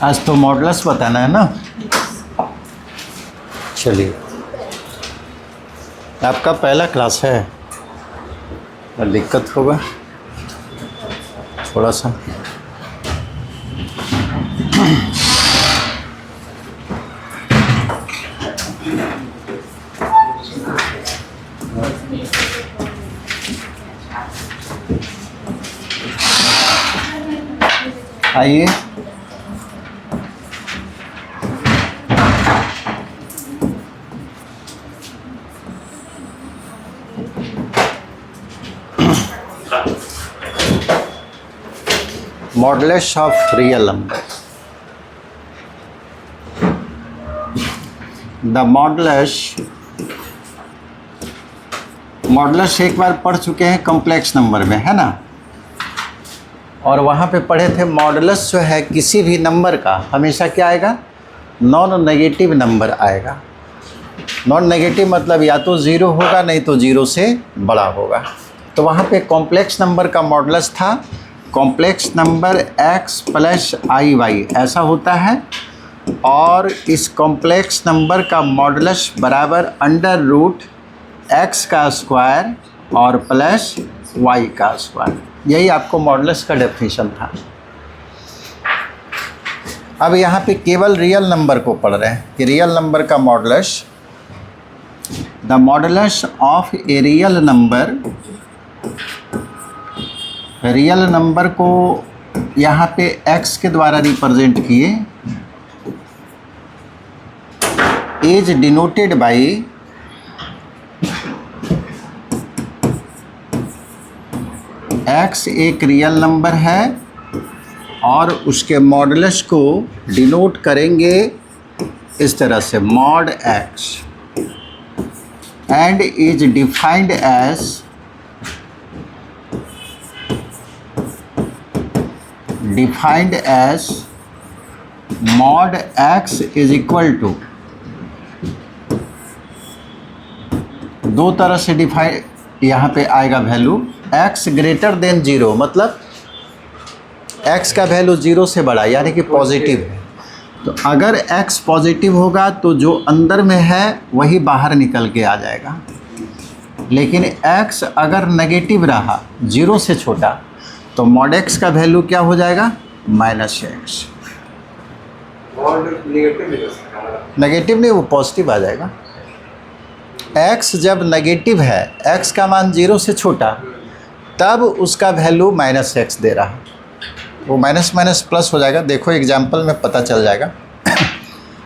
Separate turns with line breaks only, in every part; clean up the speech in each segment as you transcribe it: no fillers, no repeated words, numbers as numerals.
आज तो मॉडल्स बताना है ना। चलिए, आपका पहला क्लास है और दिक्कत होगा थोड़ा सा। आइए, modulus of real number. The modulus एक बार पढ़ चुके हैं कॉम्प्लेक्स नंबर में, है ना। और वहाँ पे पढ़े थे मॉडुलस जो है किसी भी नंबर का हमेशा क्या आएगा, नॉन नेगेटिव नंबर आएगा। नॉन नेगेटिव मतलब या तो ज़ीरो होगा नहीं तो ज़ीरो से बड़ा होगा। तो वहाँ पे कॉम्प्लेक्स नंबर का मॉडुलस था कॉम्प्लेक्स नंबर x प्लस आई वाई, ऐसा होता है। और इस कॉम्प्लेक्स नंबर का मॉडुलस बराबर अंडर रूट x का स्क्वायर और प्लस y का स्क्वायर। यही आपको मॉडुलस का डेफिनेशन था। अब यहाँ पे केवल रियल नंबर को पढ़ रहे हैं कि रियल नंबर का modulus, the modulus of a real number. Real number को यहाँ पे x के द्वारा रिप्रेजेंट किए, इज डिनोटेड बाई x एक रियल नंबर है और उसके मॉडुलस को डिनोट करेंगे इस तरह से mod x, and is defined as mod x is equal to, दो तरह से डिफाइन यहाँ पे आएगा value, x greater than zero, मतलब x का वैल्यू ज़ीरो से बड़ा यानी कि पॉजिटिव है। तो अगर x पॉजिटिव होगा तो जो अंदर में है वही बाहर निकल के आ जाएगा। लेकिन x अगर नेगेटिव रहा, ज़ीरो से छोटा, तो मॉड x का वैल्यू क्या हो जाएगा, माइनस एक्स। नेगेटिव नहीं, वो पॉजिटिव आ जाएगा। x जब नेगेटिव है, x का मान ज़ीरो से छोटा, तब उसका वैल्यू माइनस एक्स दे रहा है। वो माइनस माइनस प्लस हो जाएगा, देखो एग्जाम्पल में पता चल जाएगा।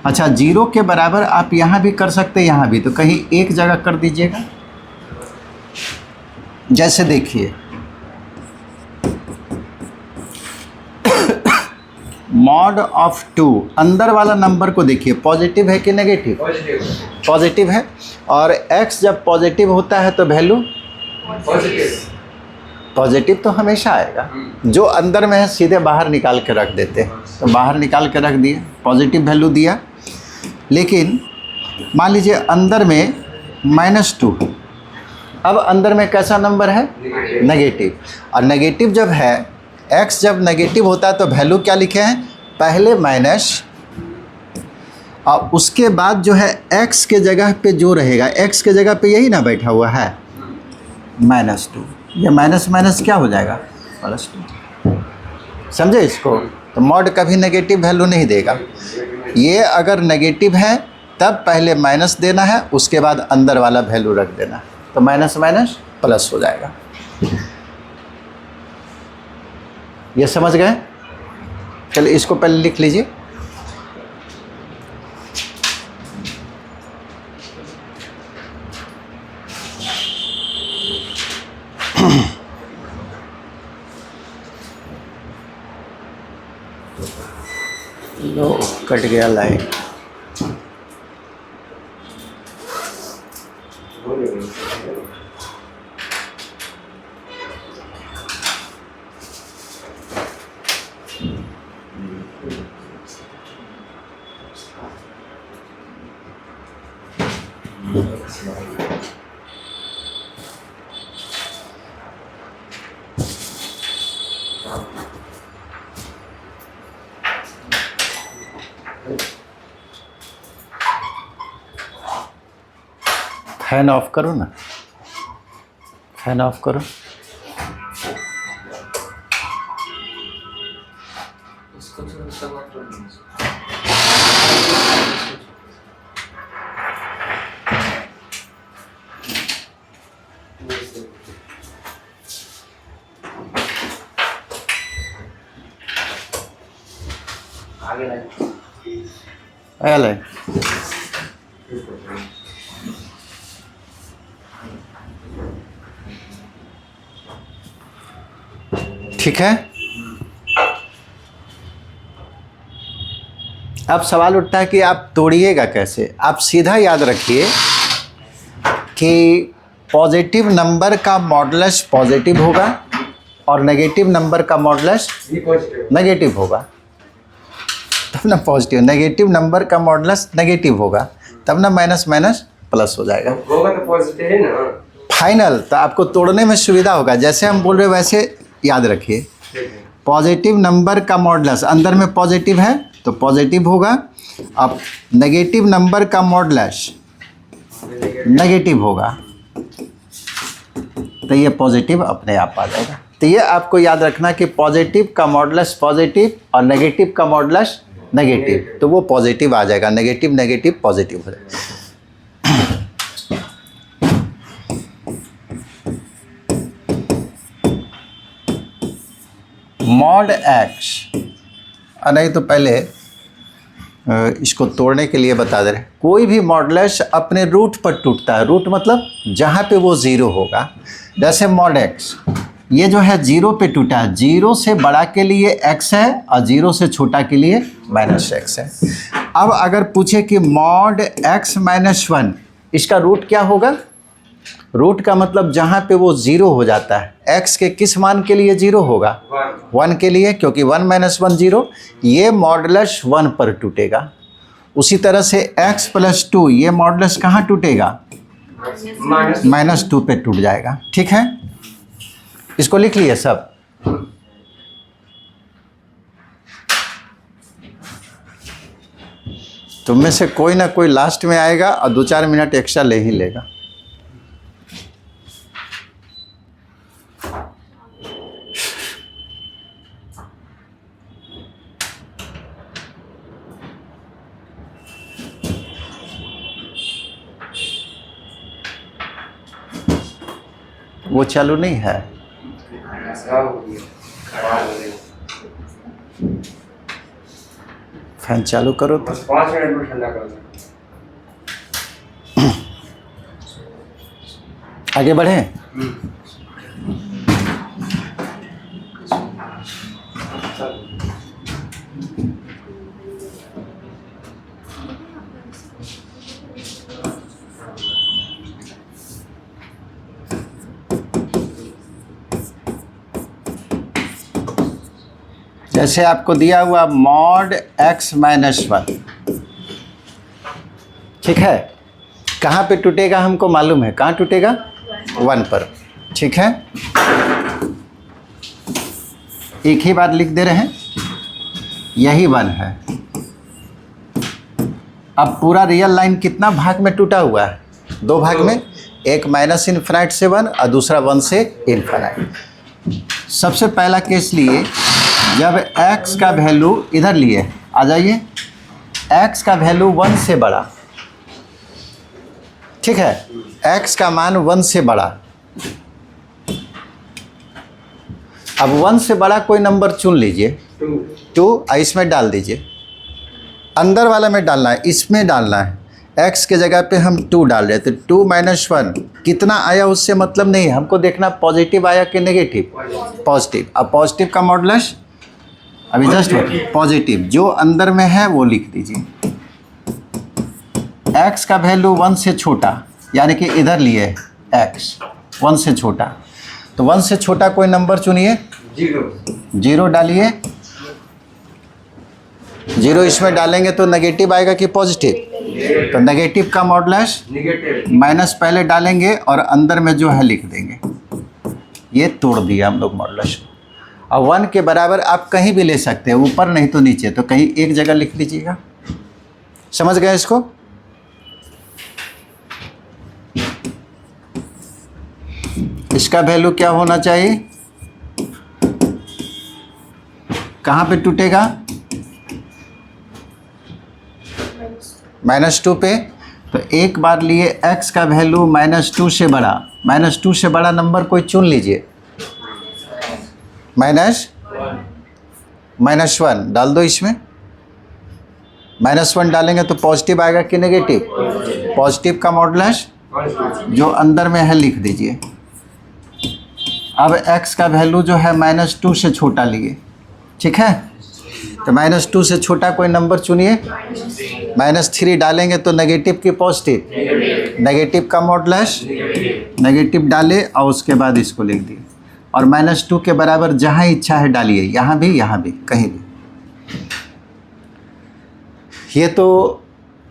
अच्छा, ज़ीरो के बराबर आप यहाँ भी कर सकते हैं, यहाँ भी, तो कहीं एक जगह कर दीजिएगा। जैसे देखिए, मॉड ऑफ 2, अंदर वाला नंबर को देखिए, पॉजिटिव है कि नेगेटिव, पॉजिटिव है। और x जब पॉजिटिव होता है तो वैल्यू पॉजिटिव तो हमेशा आएगा। जो अंदर में है सीधे बाहर निकाल के रख देते हैं, तो बाहर निकाल के रख दिए, पॉजिटिव वैल्यू दिया। लेकिन मान लीजिए अंदर में -2, अब अंदर में कैसा नंबर है, नेगेटिव। और नेगेटिव जब है, x जब नेगेटिव होता है तो वैल्यू क्या लिखे हैं, पहले माइनस और उसके बाद जो है x के जगह पे जो रहेगा, x के जगह पे यही ना बैठा हुआ है, -2। ये माइनस माइनस क्या हो जाएगा, +2। समझे इसको। तो मॉड कभी नेगेटिव वैल्यू नहीं देगा। ये अगर नेगेटिव है तब पहले माइनस देना है, उसके बाद अंदर वाला वैल्यू रख देना, तो माइनस माइनस प्लस हो जाएगा। ये समझ गए। चलिए इसको पहले लिख लीजिए। कट गया लाइन। फैन ऑफ करो ना, फैन ऑफ करो। आगे ठीक है। अब सवाल उठता है कि आप तोड़िएगा कैसे। आप सीधा याद रखिए कि पॉजिटिव नंबर का मॉडुलस पॉजिटिव होगा और नेगेटिव नंबर का मॉडुलस नेगेटिव होगा, तब ना पॉजिटिव। नेगेटिव नंबर का मॉडुलस नेगेटिव होगा, तब ना माइनस माइनस प्लस हो जाएगा।
होगा तो पॉजिटिव है ना
फाइनल। तो आपको तोड़ने में सुविधा होगा। जैसे हम बोल रहे वैसे याद रखिए। पॉजिटिव नंबर का मॉडुलस, अंदर में पॉजिटिव है तो पॉजिटिव होगा। अब नेगेटिव नंबर का मॉडुलस नेगेटिव होगा, तो ये पॉजिटिव अपने आप आ जाएगा। तो ये आपको याद रखना कि पॉजिटिव का मॉडुलस पॉजिटिव और नेगेटिव का मॉडुलस नेगेटिव, तो वो पॉजिटिव आ जाएगा। नेगेटिव नेगेटिव पॉजिटिव हो जाएगा। मॉड एक्स, नहीं तो पहले इसको तोड़ने के लिए बता दे रहे। कोई भी मॉडुलस अपने रूट पर टूटता है। रूट मतलब जहाँ पे वो ज़ीरो होगा। जैसे मॉड एक्स, ये जो है जीरो पे टूटा है। जीरो से बड़ा के लिए एक्स है और जीरो से छोटा के लिए माइनस एक्स है। अब अगर पूछे कि मॉड एक्स माइनस वन, इसका रूट क्या होगा? रूट का मतलब जहाँ पे वो ज़ीरो हो जाता है। एक्स के किस मान के लिए ज़ीरो होगा? वन के लिए, क्योंकि वन माइनस वन ज़ीरो। ये मॉडुलस वन पर टूटेगा। उसी तरह से एक्स प्लस टू, ये मॉडुलस कहाँ टूटेगा? माइनस टू पे टूट जाएगा। ठीक है, इसको लिख लिए सब। तुम में से कोई ना कोई लास्ट में आएगा और 2-4 मिनट एक्स्ट्रा ले ही लेगा। वो चालू नहीं है। फैन चालू करो तो
5 मिनट में ठंडा कर दो।
आगे बढ़े। जैसे आपको दिया हुआ मॉड एक्स माइनस वन, ठीक है, कहाँ पे टूटेगा हमको मालूम है। कहाँ टूटेगा? वन पर। ठीक है, एक ही बार लिख दे रहे हैं, यही वन है। अब पूरा रियल लाइन कितना भाग में टूटा हुआ है? 2 भाग में। एक माइनस इनफिनाइट से 1 और दूसरा 1 से इनफिनाइट। सबसे पहला केस लिए, जब x का वैल्यू इधर लिए, आ जाइए, x का वैल्यू 1 से बड़ा। ठीक है, x का मान 1 से बड़ा। अब 1 से बड़ा कोई नंबर चुन लीजिए, 2, इसमें डाल दीजिए। अंदर वाला में डालना है, इसमें डालना है। x के जगह पे हम 2 डाल रहे थे। 2 माइनस 1 कितना आया उससे मतलब नहीं है, हमको देखना पॉजिटिव आया कि नेगेटिव। पॉजिटिव। अब पॉजिटिव का मॉडुलस अभी जस्ट पॉजिटिव जो अंदर में है वो लिख दीजिए। x का वैल्यू 1 से छोटा, यानी कि इधर लिए x 1 से छोटा, तो 1 से छोटा कोई नंबर चुनिए। 0 डालिए। 0 इसमें डालेंगे तो नेगेटिव आएगा कि पॉजिटिव? तो नेगेटिव का मॉडुलस माइनस पहले डालेंगे और अंदर में जो है लिख देंगे। ये तोड़ दिया हम लोग मॉडुलस। और 1 के बराबर आप कहीं भी ले सकते हैं, ऊपर नहीं तो नीचे, तो कहीं एक जगह लिख लीजिएगा। समझ गए इसको? इसका वैल्यू क्या होना चाहिए? कहाँ पे टूटेगा? -2 पे। तो एक बार लिए x का वैल्यू -2 से बड़ा, -2 से बड़ा नंबर कोई चुन लीजिए। -1 डाल दो इसमें। -1 डालेंगे तो पॉजिटिव आएगा कि नेगेटिव? पॉजिटिव का मॉडुलस जो अंदर में है लिख दीजिए। अब x का वैल्यू जो है -2 से छोटा लिए, ठीक है? तो -2 से छोटा कोई नंबर चुनिए। -3 डालेंगे तो नेगेटिव की पॉजिटिव? नेगेटिव का मॉडुलस नेगेटिव डाले और उसके बाद इसको लिख दिए। और -2 के बराबर जहाँ इच्छा है डालिए, यहाँ भी कहीं भी। ये तो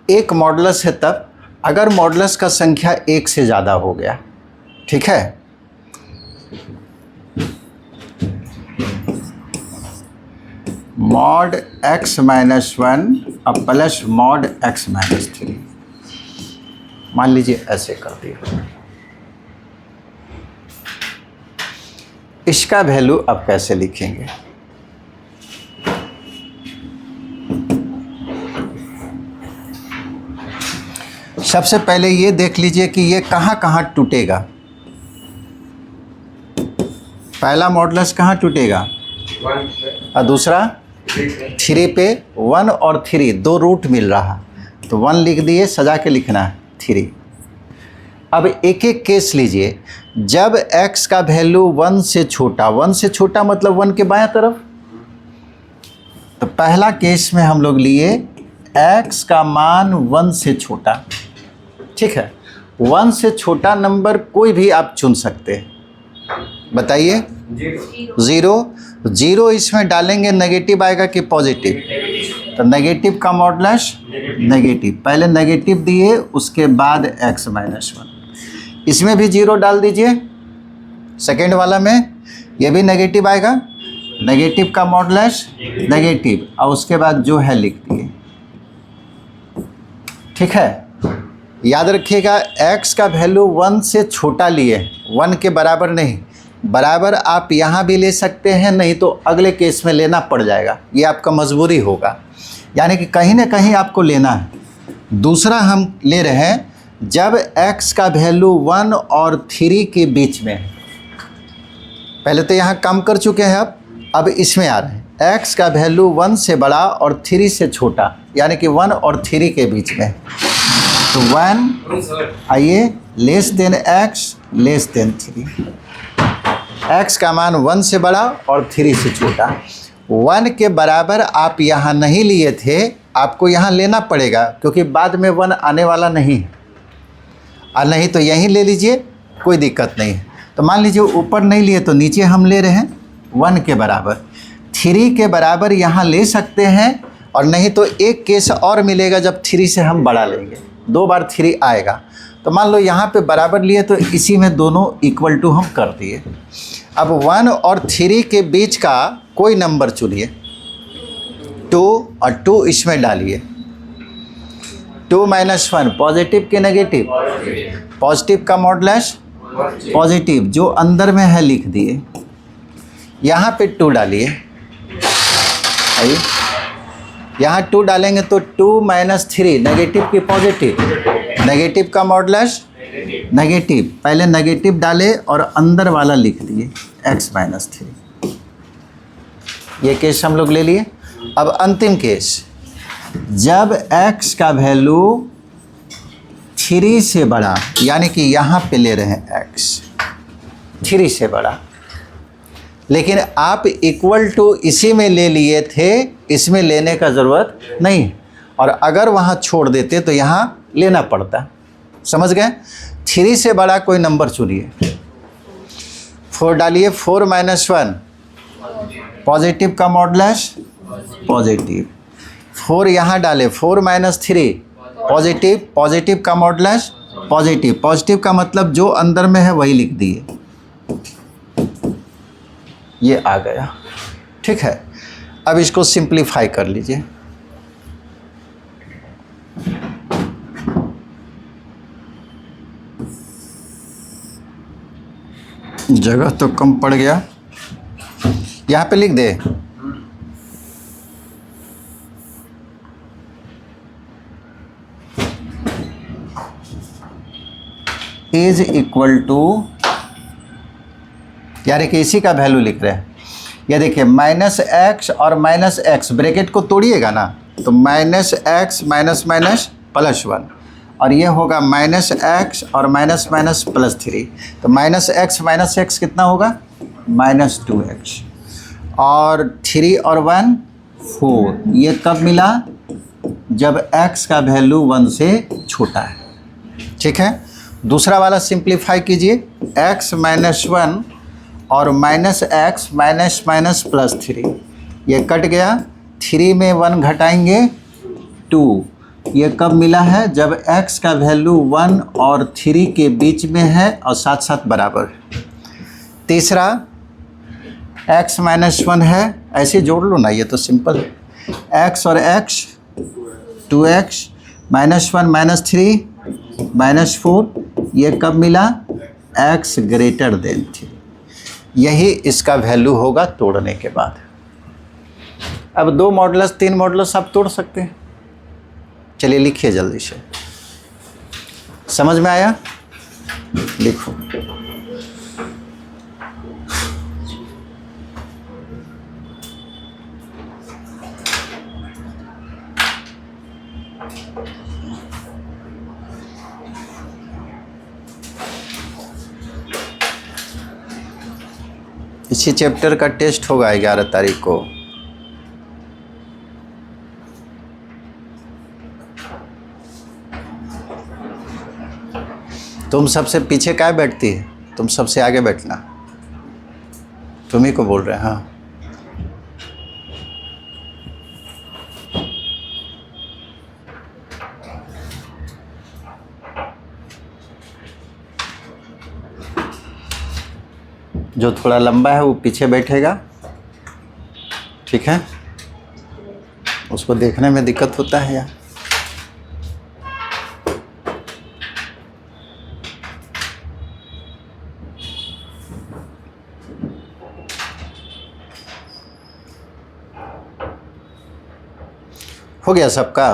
एक मॉडुलस है तब अगर मॉडुलस का संख्या 1 से ज़्यादा हो गया, ठीक है? मॉड x -1 अब प्लस मॉड x -3, मान लीजिए ऐसे कर दिया। इसका वैल्यू अब कैसे लिखेंगे? सबसे पहले ये देख लीजिए कि ये कहाँ कहाँ टूटेगा। पहला मॉडुलस कहाँ टूटेगा? और दूसरा 3 पे। 1 और 3 दो रूट मिल रहा, तो 1 लिख दिए, सजा के लिखना है 3। अब एक एक केस लीजिए। जब x का वैल्यू 1 से छोटा, 1 से छोटा मतलब 1 के बायां तरफ, तो पहला केस में हम लोग लिए x का मान 1 से छोटा, ठीक है? 1 से छोटा नंबर कोई भी आप चुन सकते हैं। बताइए। 0 इसमें डालेंगे नेगेटिव आएगा कि पॉजिटिव? तो नेगेटिव का मॉडुलस नेगेटिव, पहले नेगेटिव दिए उसके बाद x -1। इसमें भी 0 डाल दीजिए, सेकेंड वाला में ये भी नेगेटिव आएगा, नेगेटिव का मॉडुलस नेगेटिव और उसके बाद जो है लिख दिए, ठीक है? याद रखिएगा x का वैल्यू 1 से छोटा लिए, 1 के बराबर नहीं। बराबर आप यहाँ भी ले सकते हैं, नहीं तो अगले केस में लेना पड़ जाएगा, ये आपका मजबूरी होगा, यानी कि कहीं ना कहीं आपको लेना है। दूसरा हम ले रहे हैं जब x का वैल्यू 1 और 3 के बीच में, पहले तो यहाँ काम कर चुके हैं, अब इसमें आ रहे हैं x का वैल्यू 1 से बड़ा और 3 से छोटा, यानी कि 1 और 3 के बीच में। तो 1 आइए less than x less then 3, x का मान 1 से बड़ा और 3 से छोटा। 1 के बराबर आप यहाँ नहीं लिए थे, आपको यहाँ लेना पड़ेगा क्योंकि बाद में 1 आने वाला नहीं है, और नहीं तो यहीं ले लीजिए, कोई दिक्कत नहीं है। तो मान लीजिए ऊपर नहीं लिए तो नीचे हम ले रहे हैं 1 के बराबर। 3 के बराबर यहाँ ले सकते हैं, और नहीं तो एक केस और मिलेगा जब 3 से हम बड़ा लेंगे, 2 बार 3 आएगा। तो मान लो यहाँ पे बराबर लिए तो इसी में दोनों इक्वल टू हम कर दिए। अब 1 और 3 के बीच का कोई नंबर चुनिए, 2 और 2 इसमें डालिए। 2 -1 पॉजिटिव के नेगेटिव? पॉजिटिव का मॉडुलस पॉजिटिव जो अंदर में है लिख दिए। यहाँ पे 2 डालिए, आइए यहाँ 2 डालेंगे तो 2 -3 नेगेटिव की पॉजिटिव? नेगेटिव का मॉडुलस नेगेटिव, पहले नेगेटिव डाले और अंदर वाला लिख दिए x -3। ये केस हम लोग ले लिए। अब अंतिम केस, जब x का वैल्यू 3 से बड़ा, यानी कि यहाँ पे ले रहे हैं x 3 से बड़ा, लेकिन आप इक्वल टू इसी में ले लिए थे, इसमें लेने का ज़रूरत नहीं, और अगर वहाँ छोड़ देते तो यहाँ लेना पड़ता। समझ गए? 3 से बड़ा कोई नंबर चुनिए। 4 डालिए, 4 - 1 पॉजिटिव का मॉडुलस पॉजिटिव। 4 यहाँ डाले, 4 - 3 पॉजिटिव, पॉजिटिव का मॉडुलस पॉजिटिव। पॉजिटिव का मतलब जो अंदर में है वही लिख दिए, ये आ गया। ठीक है, अब इसको सिंप्लीफाई कर लीजिए। जगह तो कम पड़ गया, यहाँ पे लिख दे। इज इक्वल टू, यानी कि इसी का वैल्यू लिख रहे हैं। ये देखिए -x और -x, ब्रैकेट को तोड़िएगा ना, तो -x माइनस माइनस +1, और ये होगा -x और माइनस माइनस +3। तो -x - x कितना होगा? -2x, और 3 और 1 4। ये कब मिला? जब x का वैल्यू 1 से छोटा है। ठीक है, दूसरा वाला सिंप्लीफाई कीजिए। x - 1 और -x माइनस माइनस +3, ये कट गया। 3 में 1 घटाएंगे 2। ये कब मिला है? जब x का वैल्यू 1 और 3 के बीच में है और साथ साथ बराबर है। तीसरा x - 1 है, ऐसे जोड़ लो ना, ये तो सिंपल है। x और x 2x, -1 - 3 -4, ये कब मिला? x greater then 3। यही इसका वैल्यू होगा तोड़ने के बाद। अब 2 मॉडुलस 3 मॉडुलस आप तोड़ सकते हैं। चलिए लिखिए जल्दी से। समझ में आया? लिखो। इसी चैप्टर का टेस्ट होगा 11 तारीख को। तुम सबसे पीछे क्या बैठती है? तुम सबसे आगे बैठना। तुम ही को बोल रहे हैं। हाँ, जो थोड़ा लंबा है वो पीछे बैठेगा। ठीक है, उसको देखने में दिक्कत होता है यार। हो गया सबका?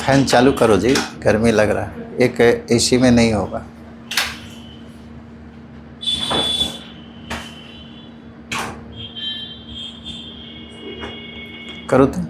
फैन चालू करो जी, गर्मी लग रहा है। एक एसी में नहीं होगा। करो तुम।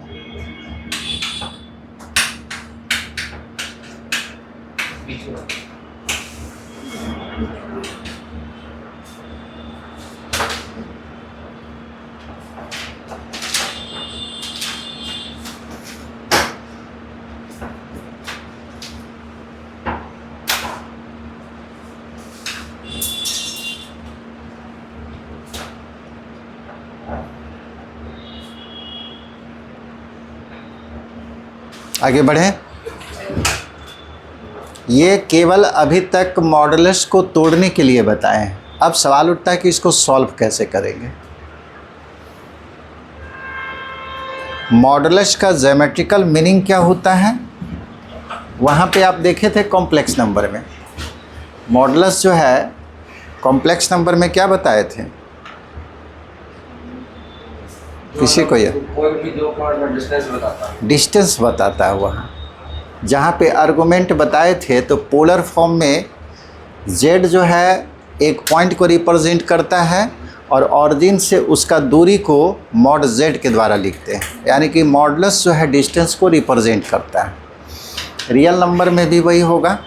आगे बढ़ें। ये केवल अभी तक मॉडुलस को तोड़ने के लिए बताएं। अब सवाल उठता है कि इसको सॉल्व कैसे करेंगे। मॉडुलस का ज्योमेट्रिकल मीनिंग क्या होता है? वहाँ पे आप देखे थे कॉम्प्लेक्स नंबर में। मॉडुलस जो है कॉम्प्लेक्स नंबर में क्या बताए थे? किसी को ये
कोई भी दो पॉइंट का डिस्टेंस बताता है।
डिस्टेंस बताता है। वहाँ जहाँ पे आर्गुमेंट बताए थे तो पोलर फॉर्म में z जो है एक पॉइंट को रिप्रेजेंट करता है और ऑरिजिन से उसका दूरी को मॉड z के द्वारा लिखते हैं, यानी कि मॉडुलस जो है डिस्टेंस को रिप्रेजेंट करता है। रियल नंबर में भी वही होगा।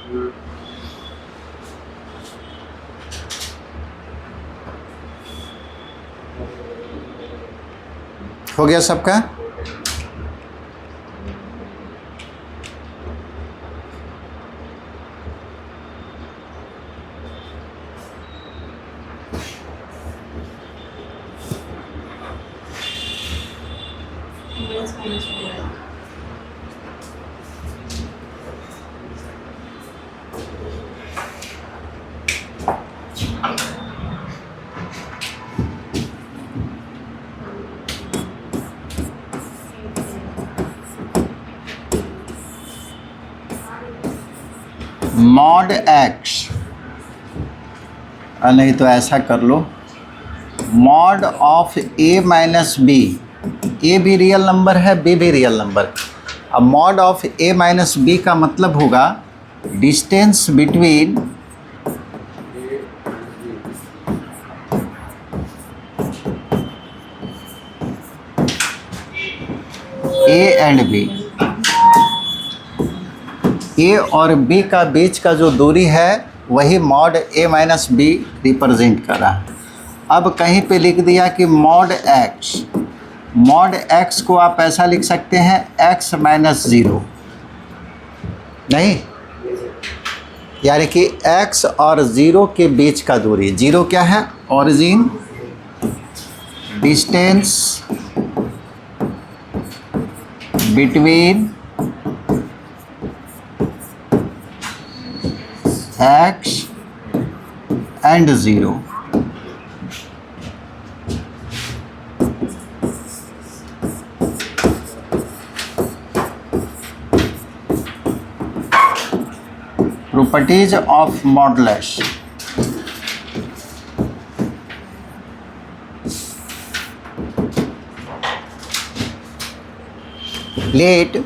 हो गया सबका? मॉड एक्स, नहीं तो ऐसा कर लो, mod of a minus b. A भी रियल नंबर है, बी भी रियल नंबर। अब mod of a minus b का मतलब होगा distance between a and b. A और बी का बीच का जो दूरी है वही mod a minus b represent कर रहा है। अब कहीं पे लिख दिया कि मॉड एक्स, मॉड एक्स को आप ऐसा लिख सकते हैं एक्स माइनस ज़ीरो, नहीं, यानी कि एक्स और ज़ीरो के बीच का दूरी। ज़ीरो क्या है? Origin, distance between x and 0। Properties of modulus। Let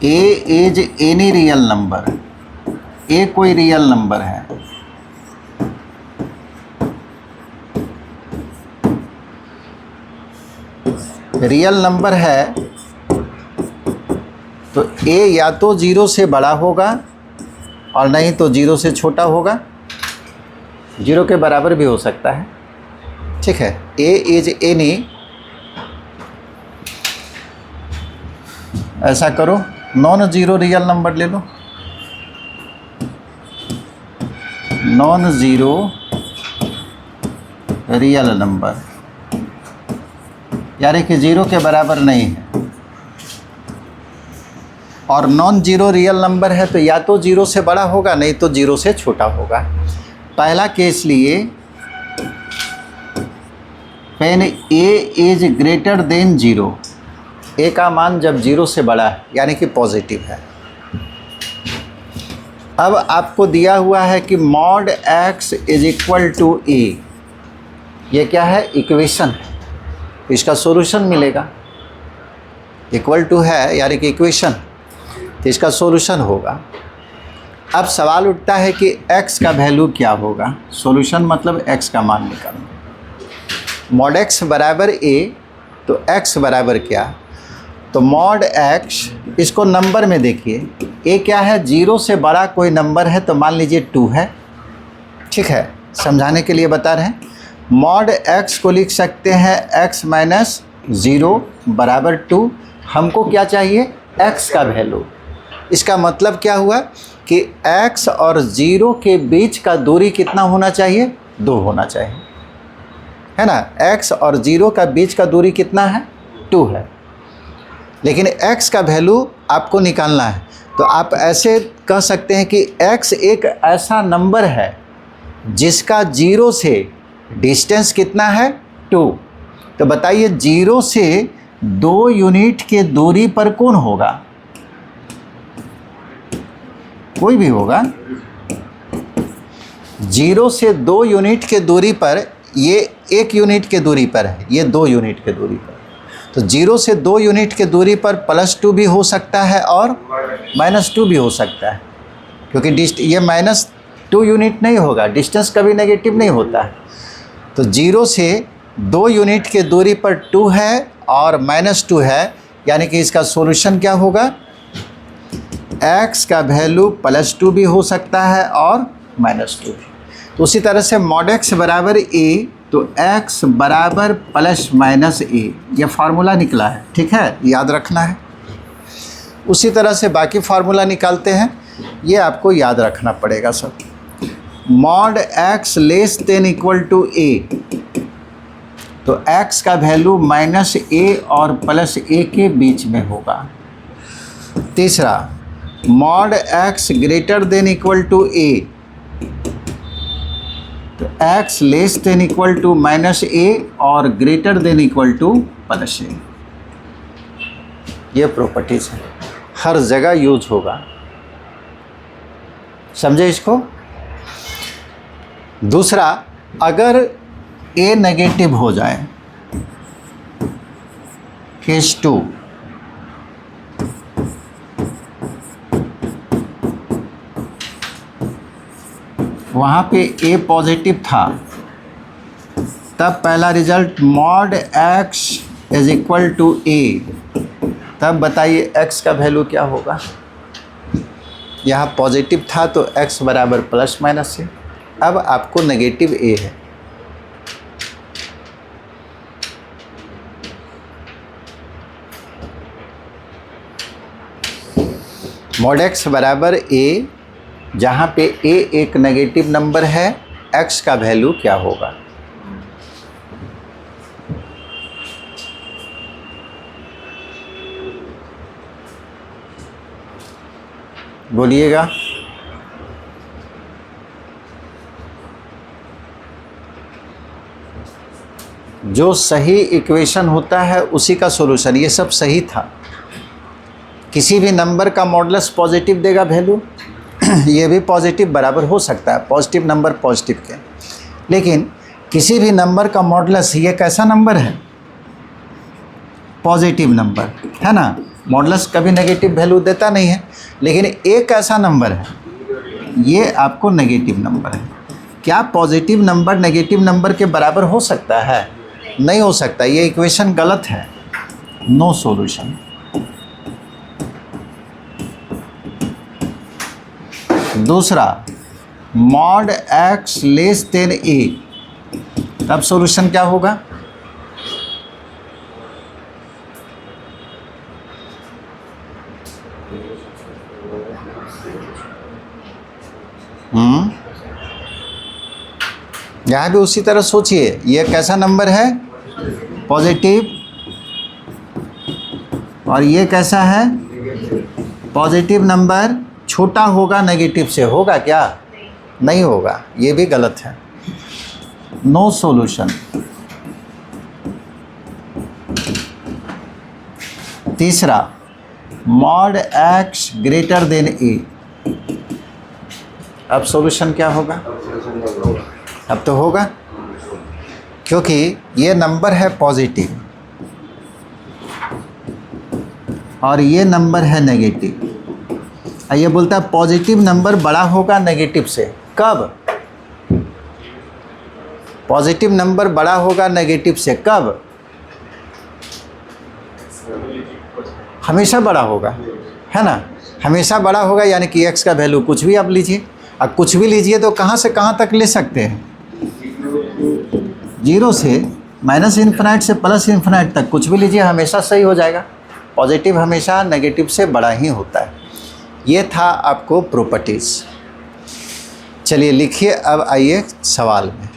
A is any real number। ए कोई रियल नंबर है, रियल नंबर है तो ए या तो ज़ीरो से बड़ा होगा और नहीं तो ज़ीरो से छोटा होगा, ज़ीरो के बराबर भी हो सकता है। ठीक है, ए इज एनी, ऐसा करो नॉन ज़ीरो रियल नंबर ले लो, नॉन ज़ीरो रियल नंबर, यानी कि ज़ीरो के बराबर नहीं है। और नॉन ज़ीरो रियल नंबर है तो या तो ज़ीरो से बड़ा होगा नहीं तो ज़ीरो से छोटा होगा। पहला केस लिए when a is greater than zero, a का मान जब ज़ीरो से बड़ा है यानी कि पॉजिटिव है। अब आपको दिया हुआ है कि mod x is equal to a, ये क्या है? इक्वेशन है, इसका सॉल्यूशन मिलेगा। इक्वल टू है यानी कि इक्वेशन, तो इसका सॉल्यूशन होगा। अब सवाल उठता है कि x का वैल्यू क्या होगा? सॉल्यूशन मतलब x का मान निकालना। मॉड x बराबर a, तो x बराबर क्या? तो मॉड x, इसको नंबर में देखिए, a क्या है? ज़ीरो से बड़ा कोई नंबर है तो मान लीजिए 2 है। ठीक है, समझाने के लिए बता रहे हैं। मॉड x को लिख सकते हैं x माइनस ज़ीरो बराबर 2। हमको क्या चाहिए? x का वैल्यू। इसका मतलब क्या हुआ कि x और ज़ीरो के बीच का दूरी कितना होना चाहिए? 2 होना चाहिए, है ना। x और ज़ीरो का बीच का दूरी कितना है? 2 है। लेकिन x का वैल्यू आपको निकालना है, तो आप ऐसे कह सकते हैं कि x एक ऐसा नंबर है जिसका ज़ीरो से डिस्टेंस कितना है? 2। तो बताइए ज़ीरो से 2 यूनिट के दूरी पर कौन होगा? कोई भी होगा। 0 से 2 यूनिट के दूरी पर, ये 1 यूनिट के दूरी पर है, ये 2 यूनिट के दूरी पर। तो 0 से 2 यूनिट के दूरी पर +2 भी हो सकता है और -2 भी हो सकता है, क्योंकि ये -2 2 यूनिट नहीं होगा, डिस्टेंस कभी नेगेटिव नहीं होता है। तो 0 से 2 यूनिट के दूरी पर 2 है और -2 है, यानी कि इसका सॉल्यूशन क्या होगा, x का वैल्यू +2 भी हो सकता है और -2 भी। तो उसी तरह से mod x बराबर a, तो x बराबर ±a, यह फार्मूला निकला है, ठीक है, याद रखना है। उसी तरह से बाकी फार्मूला निकालते हैं, ये आपको याद रखना पड़ेगा सब। mod x less than equal to a, तो x का वैल्यू -a और +a के बीच में होगा। तीसरा, mod x greater than equal to a, तो x less than equal to -a और greater than equal to +a। ये प्रॉपर्टीज है, हर जगह यूज होगा, समझे इसको। दूसरा, अगर a नेगेटिव हो जाए, केस 2, वहाँ पे a पॉजिटिव था, तब पहला result mod x is equal to a, तब बताइए x का वैल्यू क्या होगा। यहाँ पॉजिटिव था तो x बराबर ±a, अब आपको नेगेटिव a है। mod x बराबर a, जहाँ पे a एक नेगेटिव नंबर है, x का वैल्यू क्या होगा। बोलिएगा। जो सही इक्वेशन होता है उसी का सॉल्यूशन, ये सब सही था। किसी भी नंबर का मॉडुलस पॉजिटिव देगा वैल्यू, ये भी पॉजिटिव बराबर हो सकता है, पॉजिटिव नंबर पॉजिटिव के। लेकिन किसी भी नंबर का मॉडुलस, ये कैसा नंबर है, पॉजिटिव नंबर है ना, मॉडुलस कभी नेगेटिव वैल्यू देता नहीं है। लेकिन एक ऐसा नंबर है, ये आपको नेगेटिव नंबर है। क्या पॉजिटिव नंबर नेगेटिव नंबर के बराबर हो सकता है? नहीं हो सकता, ये इक्वेशन गलत है, नो सॉल्यूशन। दूसरा, mod x less then a, तब सॉल्यूशन क्या होगा, यहाँ भी उसी तरह सोचिए, ये कैसा नंबर है, पॉजिटिव, और ये कैसा है, पॉजिटिव नंबर छोटा होगा नेगेटिव से, होगा क्या, नहीं होगा, ये भी गलत है, नो सॉल्यूशन। तीसरा, mod x greater then a, अब सॉल्यूशन क्या होगा, अब तो होगा, क्योंकि ये नंबर है पॉजिटिव और ये नंबर है नेगेटिव। ये बोलता है पॉजिटिव नंबर बड़ा होगा नेगेटिव से, कब, पॉजिटिव नंबर बड़ा होगा नेगेटिव से कब, हमेशा बड़ा होगा, है ना, हमेशा बड़ा होगा। यानी कि x का वैल्यू कुछ भी आप लीजिए, अब कुछ भी लीजिए तो कहाँ से कहाँ तक ले सकते हैं, 0 से -∞ से +∞ तक कुछ भी लीजिए, हमेशा सही हो जाएगा। पॉजिटिव हमेशा नेगेटिव से बड़ा ही होता है। ये था आपको प्रॉपर्टीज़। चलिए लिखिए, अब आइए सवाल में।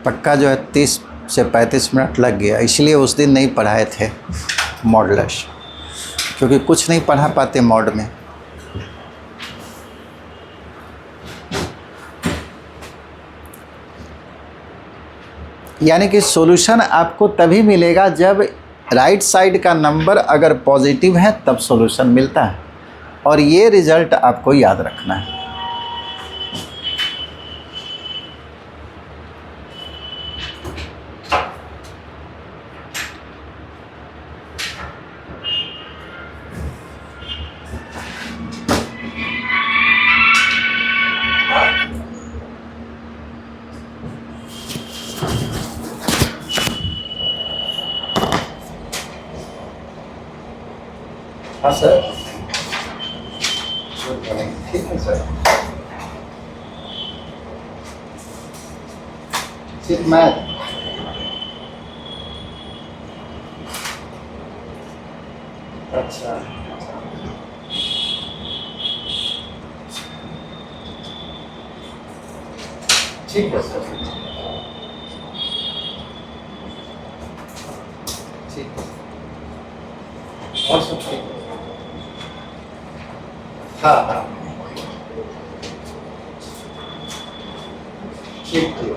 पक्का जो है 30 से 35 मिनट लग गया, इसलिए उस दिन नहीं पढ़ाए थे मॉडुलस, क्योंकि कुछ नहीं पढ़ा पाते मॉड में। यानी कि सॉल्यूशन आपको तभी मिलेगा जब राइट साइड का नंबर अगर पॉजिटिव है, तब सॉल्यूशन मिलता है, और ये रिजल्ट आपको याद रखना है। हाँ सर, ठीक है सर। सिर्फ मैथ।
अच्छा,
ठीक है सर, ठीक है। और सब ठीक है। हाँ हाँ, ठीक ठीक।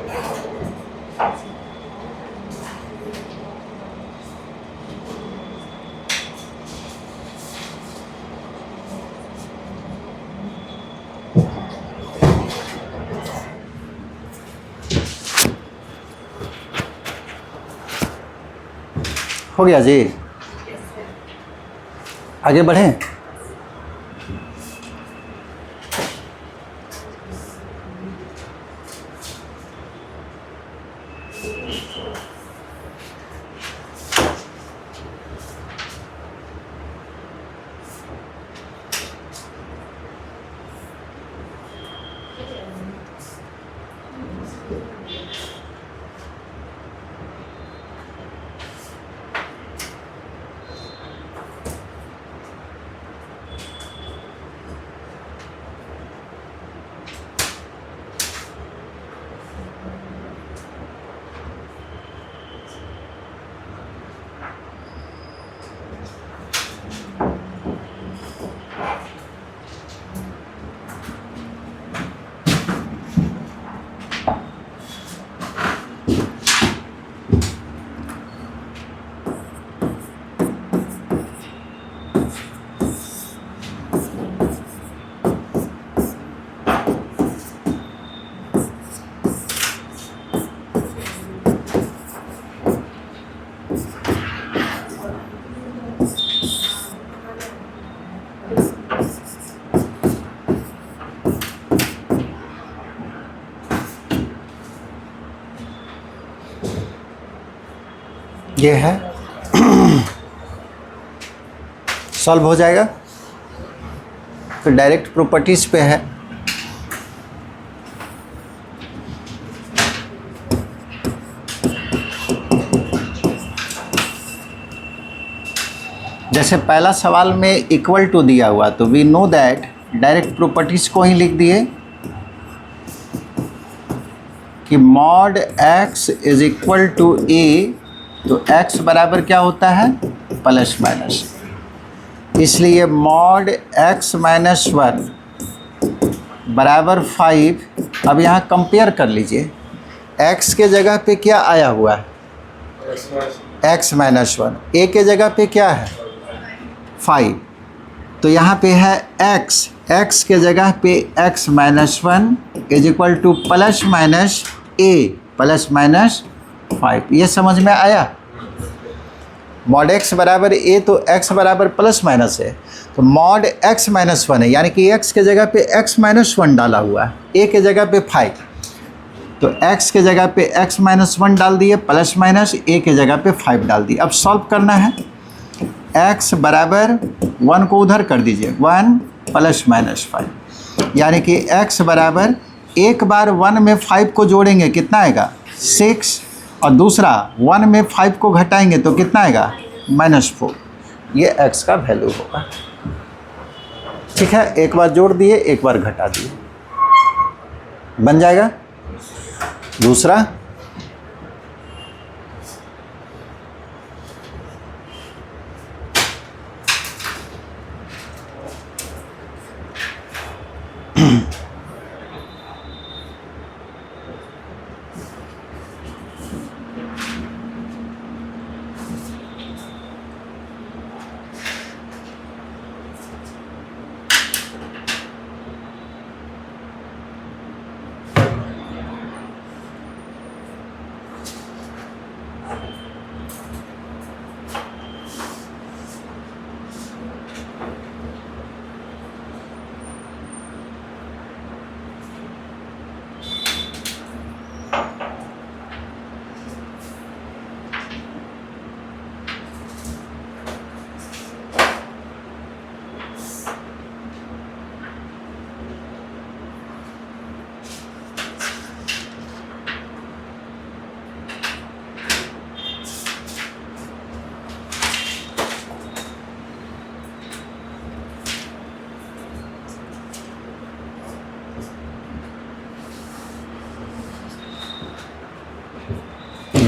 हो गया जी, आगे बढ़ें। ये है, सॉल्व हो जाएगा। फिर डायरेक्ट प्रॉपर्टीज पे है। जैसे पहला सवाल में इक्वल टू दिया हुआ, तो we know that direct properties को ही लिख दिए कि mod x is equal to a, तो x बराबर क्या होता है, प्लस माइनस। इसलिए मॉड x माइनस 1 बराबर 5। अब यहाँ कंपेयर कर लीजिए, x के जगह पे क्या आया हुआ है, x माइनस 1, a के जगह पे क्या है 5, तो यहाँ पे है x के जगह पे x minus 1 is equal to plus minus a plus minus 5। ये समझ में आया। मॉड x बराबर a, तो x बराबर प्लस माइनस है, तो मॉड x माइनस 1 है, यानी कि x के जगह पे x माइनस 1 डाला हुआ है, a के जगह पे 5, तो x के जगह पे x माइनस 1 डाल दिए, प्लस माइनस a के जगह पे 5 डाल दिए। अब सॉल्व करना है, x बराबर 1 को उधर कर दीजिए, 1 प्लस माइनस 5, यानी कि x बराबर एक बार 1 में 5 को जोड़ेंगे कितना आएगा 6, और दूसरा 1 में 5 को घटाएंगे तो कितना आएगा -4। ये x का वैल्यू होगा। ठीक है, एक बार जोड़ दिए, एक बार घटा दिए, बन जाएगा। दूसरा,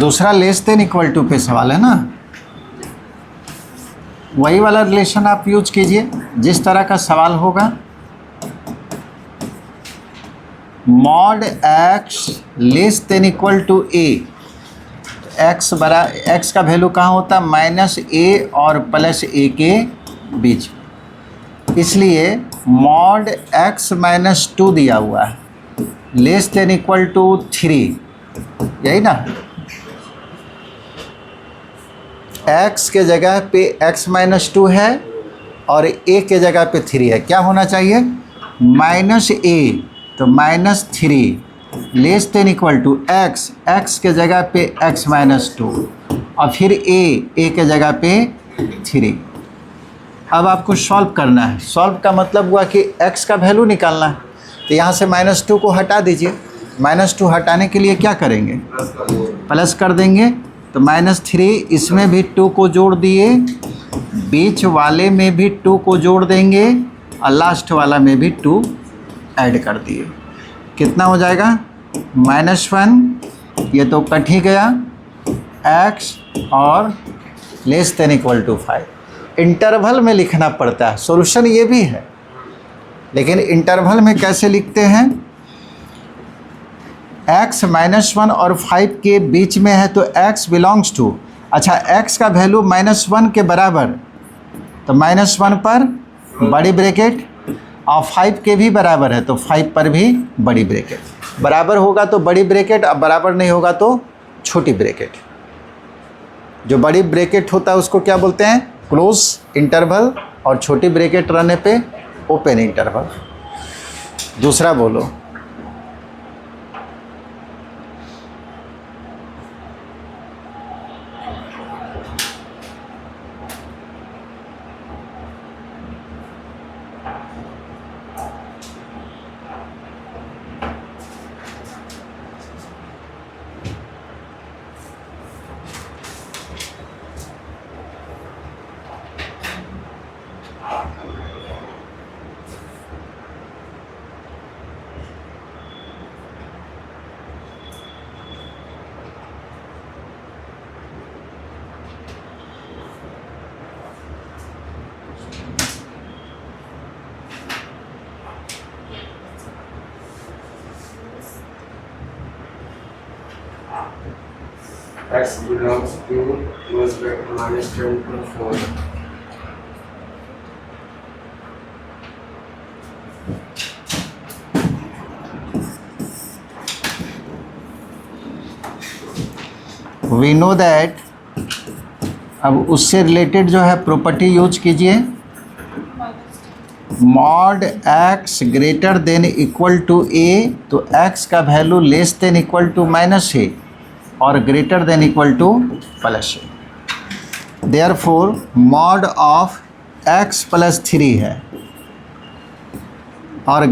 दूसरा लेस देन इक्वल टू पे सवाल है ना, वही वाला रिलेशन आप यूज कीजिए जिस तरह का सवाल होगा। Mod x less than equal to a, x का वैल्यू कहाँ होता है, माइनस ए और प्लस ए के बीच, इसलिए मॉड एक्स माइनस 2 दिया हुआ है, लेस देन इक्वल टू 3, यही ना। x के जगह पे x माइनस 2 है और a के जगह पे 3 है, क्या होना चाहिए, माइनस a, तो minus 3 less than equal to x के जगह पे x माइनस 2 और फिर a के जगह पे 3। अब आपको सॉल्व करना है, सॉल्व का मतलब हुआ कि x का वैल्यू निकालना है, तो यहाँ से माइनस 2 को हटा दीजिए। माइनस 2 हटाने के लिए क्या करेंगे, प्लस कर देंगे, तो माइनस 3, इसमें भी 2 को जोड़ दिए, बीच वाले में भी 2 को जोड़ देंगे और लास्ट वाला में भी 2 ऐड कर दिए। कितना हो जाएगा, -1, ये तो कट ही गया, x और less than equal to 5। Interval में लिखना पड़ता है, सॉल्यूशन ये भी है, लेकिन इंटरवल में कैसे लिखते हैं, x -1 और 5 के बीच में है तो x बिलोंग्स टू, अच्छा x का वैल्यू -1 के बराबर, तो -1 पर बड़ी ब्रैकेट और 5 के भी बराबर है तो 5 पर भी बड़ी ब्रैकेट, बराबर होगा तो बड़ी ब्रैकेट, अब बराबर नहीं होगा तो छोटी ब्रैकेट। जो बड़ी ब्रैकेट होता है उसको क्या बोलते हैं, क्लोज इंटरवल, और छोटी ब्रैकेट रहने पे ओपन इंटरवल। दूसरा बोलो,
X belongs to close bracket -10 to 4.
We know that, अब उससे रिलेटेड जो है प्रॉपर्टी यूज कीजिए, mod x greater than equal to a, तो x का वैल्यू less than equal to -a और greater than equal to +a, therefore mod of x + 3 है और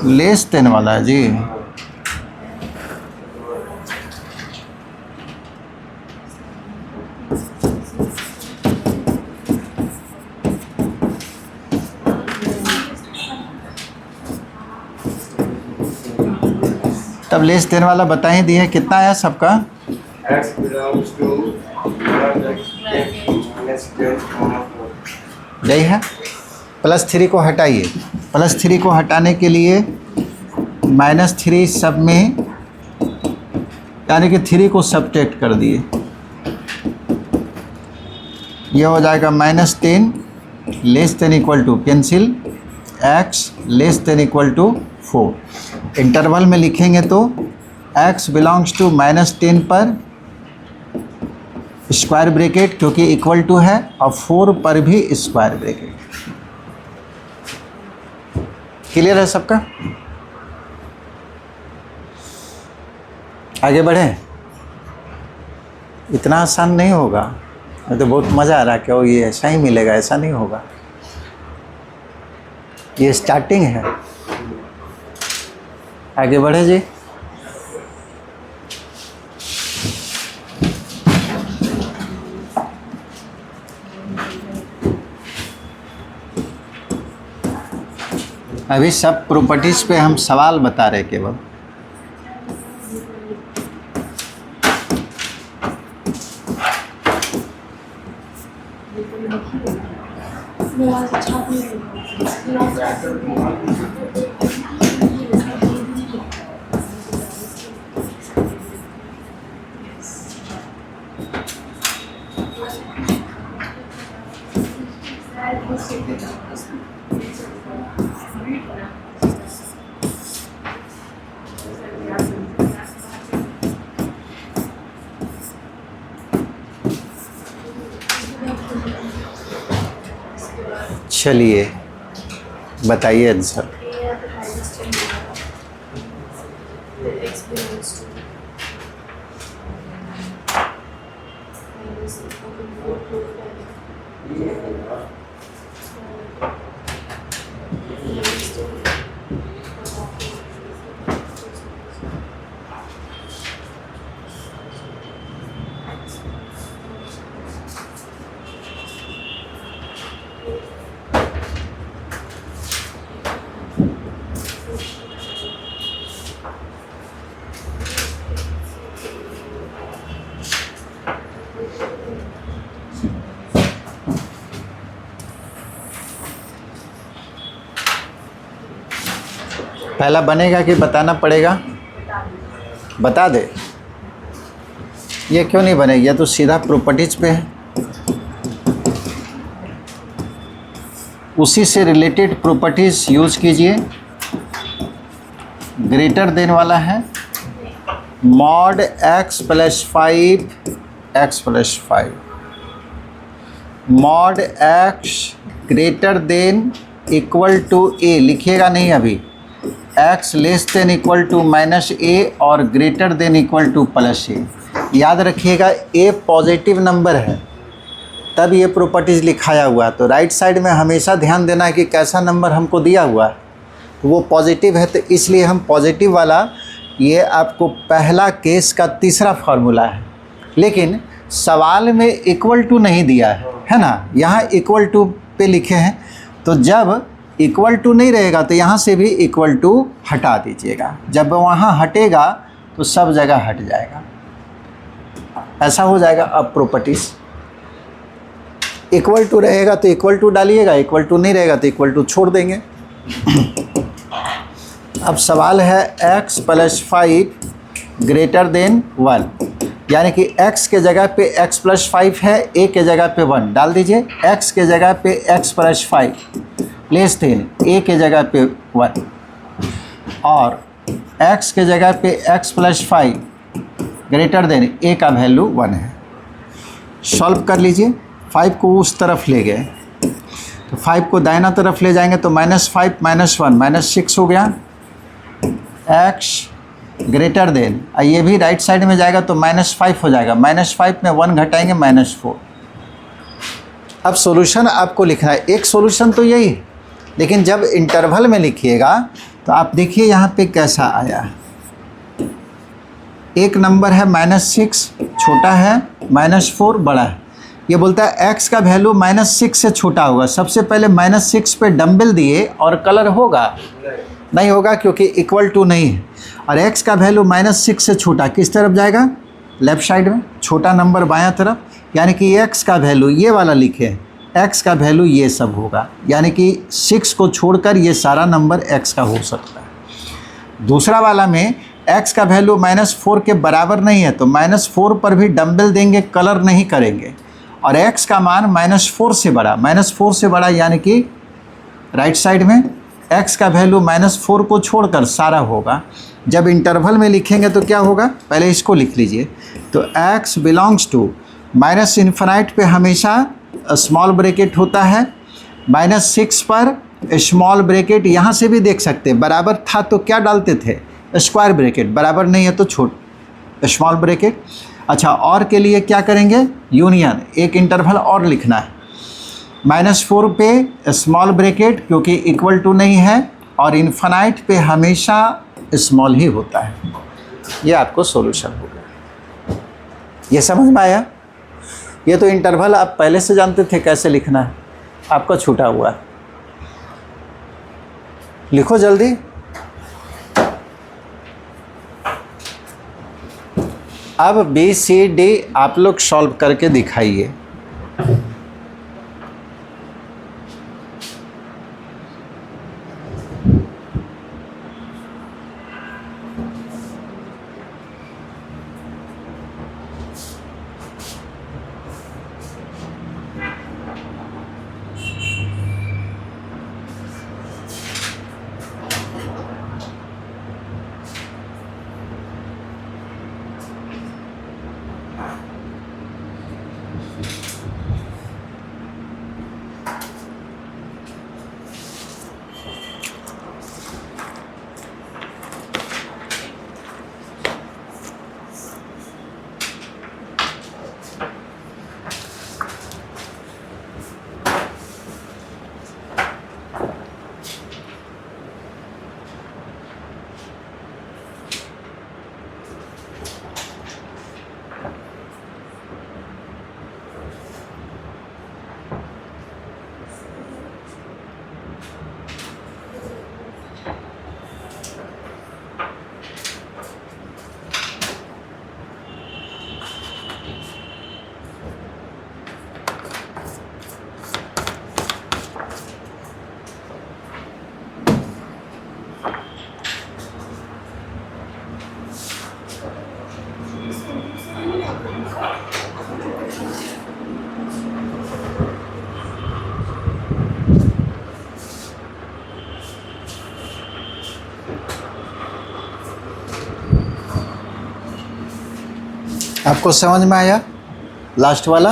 लेस देन वाला है जी। तब लेस देन वाला बता ही दिए, कितना आया सबका,
X belongs to -10, 4.
यही है। +3 को हटाइए, +3 को हटाने के लिए -3 सब में, यानी कि 3 को सब्ट्रैक्ट कर दिए, ये हो जाएगा -10 less than equal to, cancel, x less than equal to 4। Interval में लिखेंगे तो x बिलोंग्स टू -10 पर स्क्वायर ब्रैकेट, क्योंकि इक्वल टू है, और 4 पर भी स्क्वायर ब्रैकेट। क्लियर है सबका, आगे बढ़े। इतना आसान नहीं होगा, मैं तो बहुत मज़ा आ रहा है, क्यों ये ऐसा ही मिलेगा, ऐसा नहीं होगा, ये स्टार्टिंग है। आगे बढ़े जी। अभी सब प्रॉपर्टीज़ पे हम सवाल बता रहे केवल। चलिए बताइए आंसर। पहला बनेगा कि बताना पड़ेगा? बता दे। ये क्यों नहीं बनेगा? ये तो सीधा प्रॉपर्टीज पे है, उसी से रिलेटेड प्रॉपर्टीज यूज कीजिए। ग्रेटर देन वाला है mod x plus 5 x plus 5, mod x greater than equal to a लिखिएगा नहीं अभी, x less than equal to minus a और greater than equal to plus a। याद रखिएगा a पॉजिटिव नंबर है तब ये प्रॉपर्टीज़ लिखाया हुआ है, तो राइट साइड में हमेशा ध्यान देना है कि कैसा नंबर हमको दिया हुआ है, तो वो पॉजिटिव है, तो इसलिए हम पॉजिटिव वाला, ये आपको पहला केस का तीसरा फार्मूला है। लेकिन सवाल में इक्वल टू नहीं दिया है ना, यहाँ इक्वल टू पे लिखे हैं, तो जब इक्वल टू नहीं रहेगा तो यहाँ से भी इक्वल टू हटा दीजिएगा, जब वहाँ हटेगा तो सब जगह हट जाएगा, ऐसा हो जाएगा। अब प्रॉपर्टीज़ इक्वल टू रहेगा तो इक्वल टू डालिएगा, इक्वल टू नहीं रहेगा तो इक्वल टू छोड़ देंगे। अब सवाल है x प्लस 5 ग्रेटर देन 1, यानी कि x के जगह पे x प्लस 5 है, a के जगह पे 1 डाल दीजिए, x के जगह पे x plus 5 less than a के जगह पे 1 और x के जगह पे x plus 5 greater than a का वैल्यू 1 है। सॉल्व कर लीजिए। 5 को उस तरफ ले गए तो 5 को दाहिना तरफ ले जाएंगे तो -5 -1 -6 हो गया। x ग्रेटर देन, ये भी राइट साइड में जाएगा तो -5 हो जाएगा, -5 में 1 घटाएंगे -4। अब सॉल्यूशन आपको लिखना है, एक सॉल्यूशन तो यही है, लेकिन जब इंटरवल में लिखिएगा तो आप देखिए यहाँ पे कैसा आया। एक नंबर है -6 छोटा है, -4 बड़ा है। ये बोलता है x का वैल्यू -6 से छोटा होगा। सबसे पहले -6 पे डंबल दिए और कलर होगा? नहीं होगा, क्योंकि इक्वल टू नहीं है। और x का वैल्यू -6 से छोटा किस तरफ जाएगा? लेफ्ट साइड में, छोटा नंबर बायां तरफ, यानी कि x का वैल्यू ये वाला लिखे, x का वैल्यू ये सब होगा, यानी कि 6 को छोड़कर ये सारा नंबर x का हो सकता है। दूसरा वाला में x का वैल्यू -4 के बराबर नहीं है, तो -4 पर भी डंबल देंगे, कलर नहीं करेंगे। और x का मान -4 से बड़ा, -4 से बड़ा यानी कि राइट साइड में x का वैल्यू -4 को छोड़कर सारा होगा। जब इंटरवल में लिखेंगे तो क्या होगा? पहले इसको लिख लीजिए। तो x बिलोंग्स टू -∞ पे हमेशा स्मॉल ब्रैकेट होता है, -6 पर स्मॉल ब्रैकेट, यहाँ से भी देख सकते हैं, बराबर था तो क्या डालते थे? Square bracket. बराबर नहीं है तो स्मॉल ब्रैकेट। अच्छा, और के लिए क्या करेंगे? यूनियन, एक इंटरवल और लिखना है। -4 पे स्मॉल ब्रैकेट क्योंकि इक्वल टू नहीं है, और इन्फिनाइट पे हमेशा स्मॉल ही होता है। ये आपको सॉल्यूशन होगा। ये समझ में आया? ये तो इंटरवल आप पहले से जानते थे कैसे लिखना है, आपका छूटा हुआ है। लिखो जल्दी। अब बी सी डी आप लोग सॉल्व करके दिखाइए। आपको समझ में आया लास्ट वाला?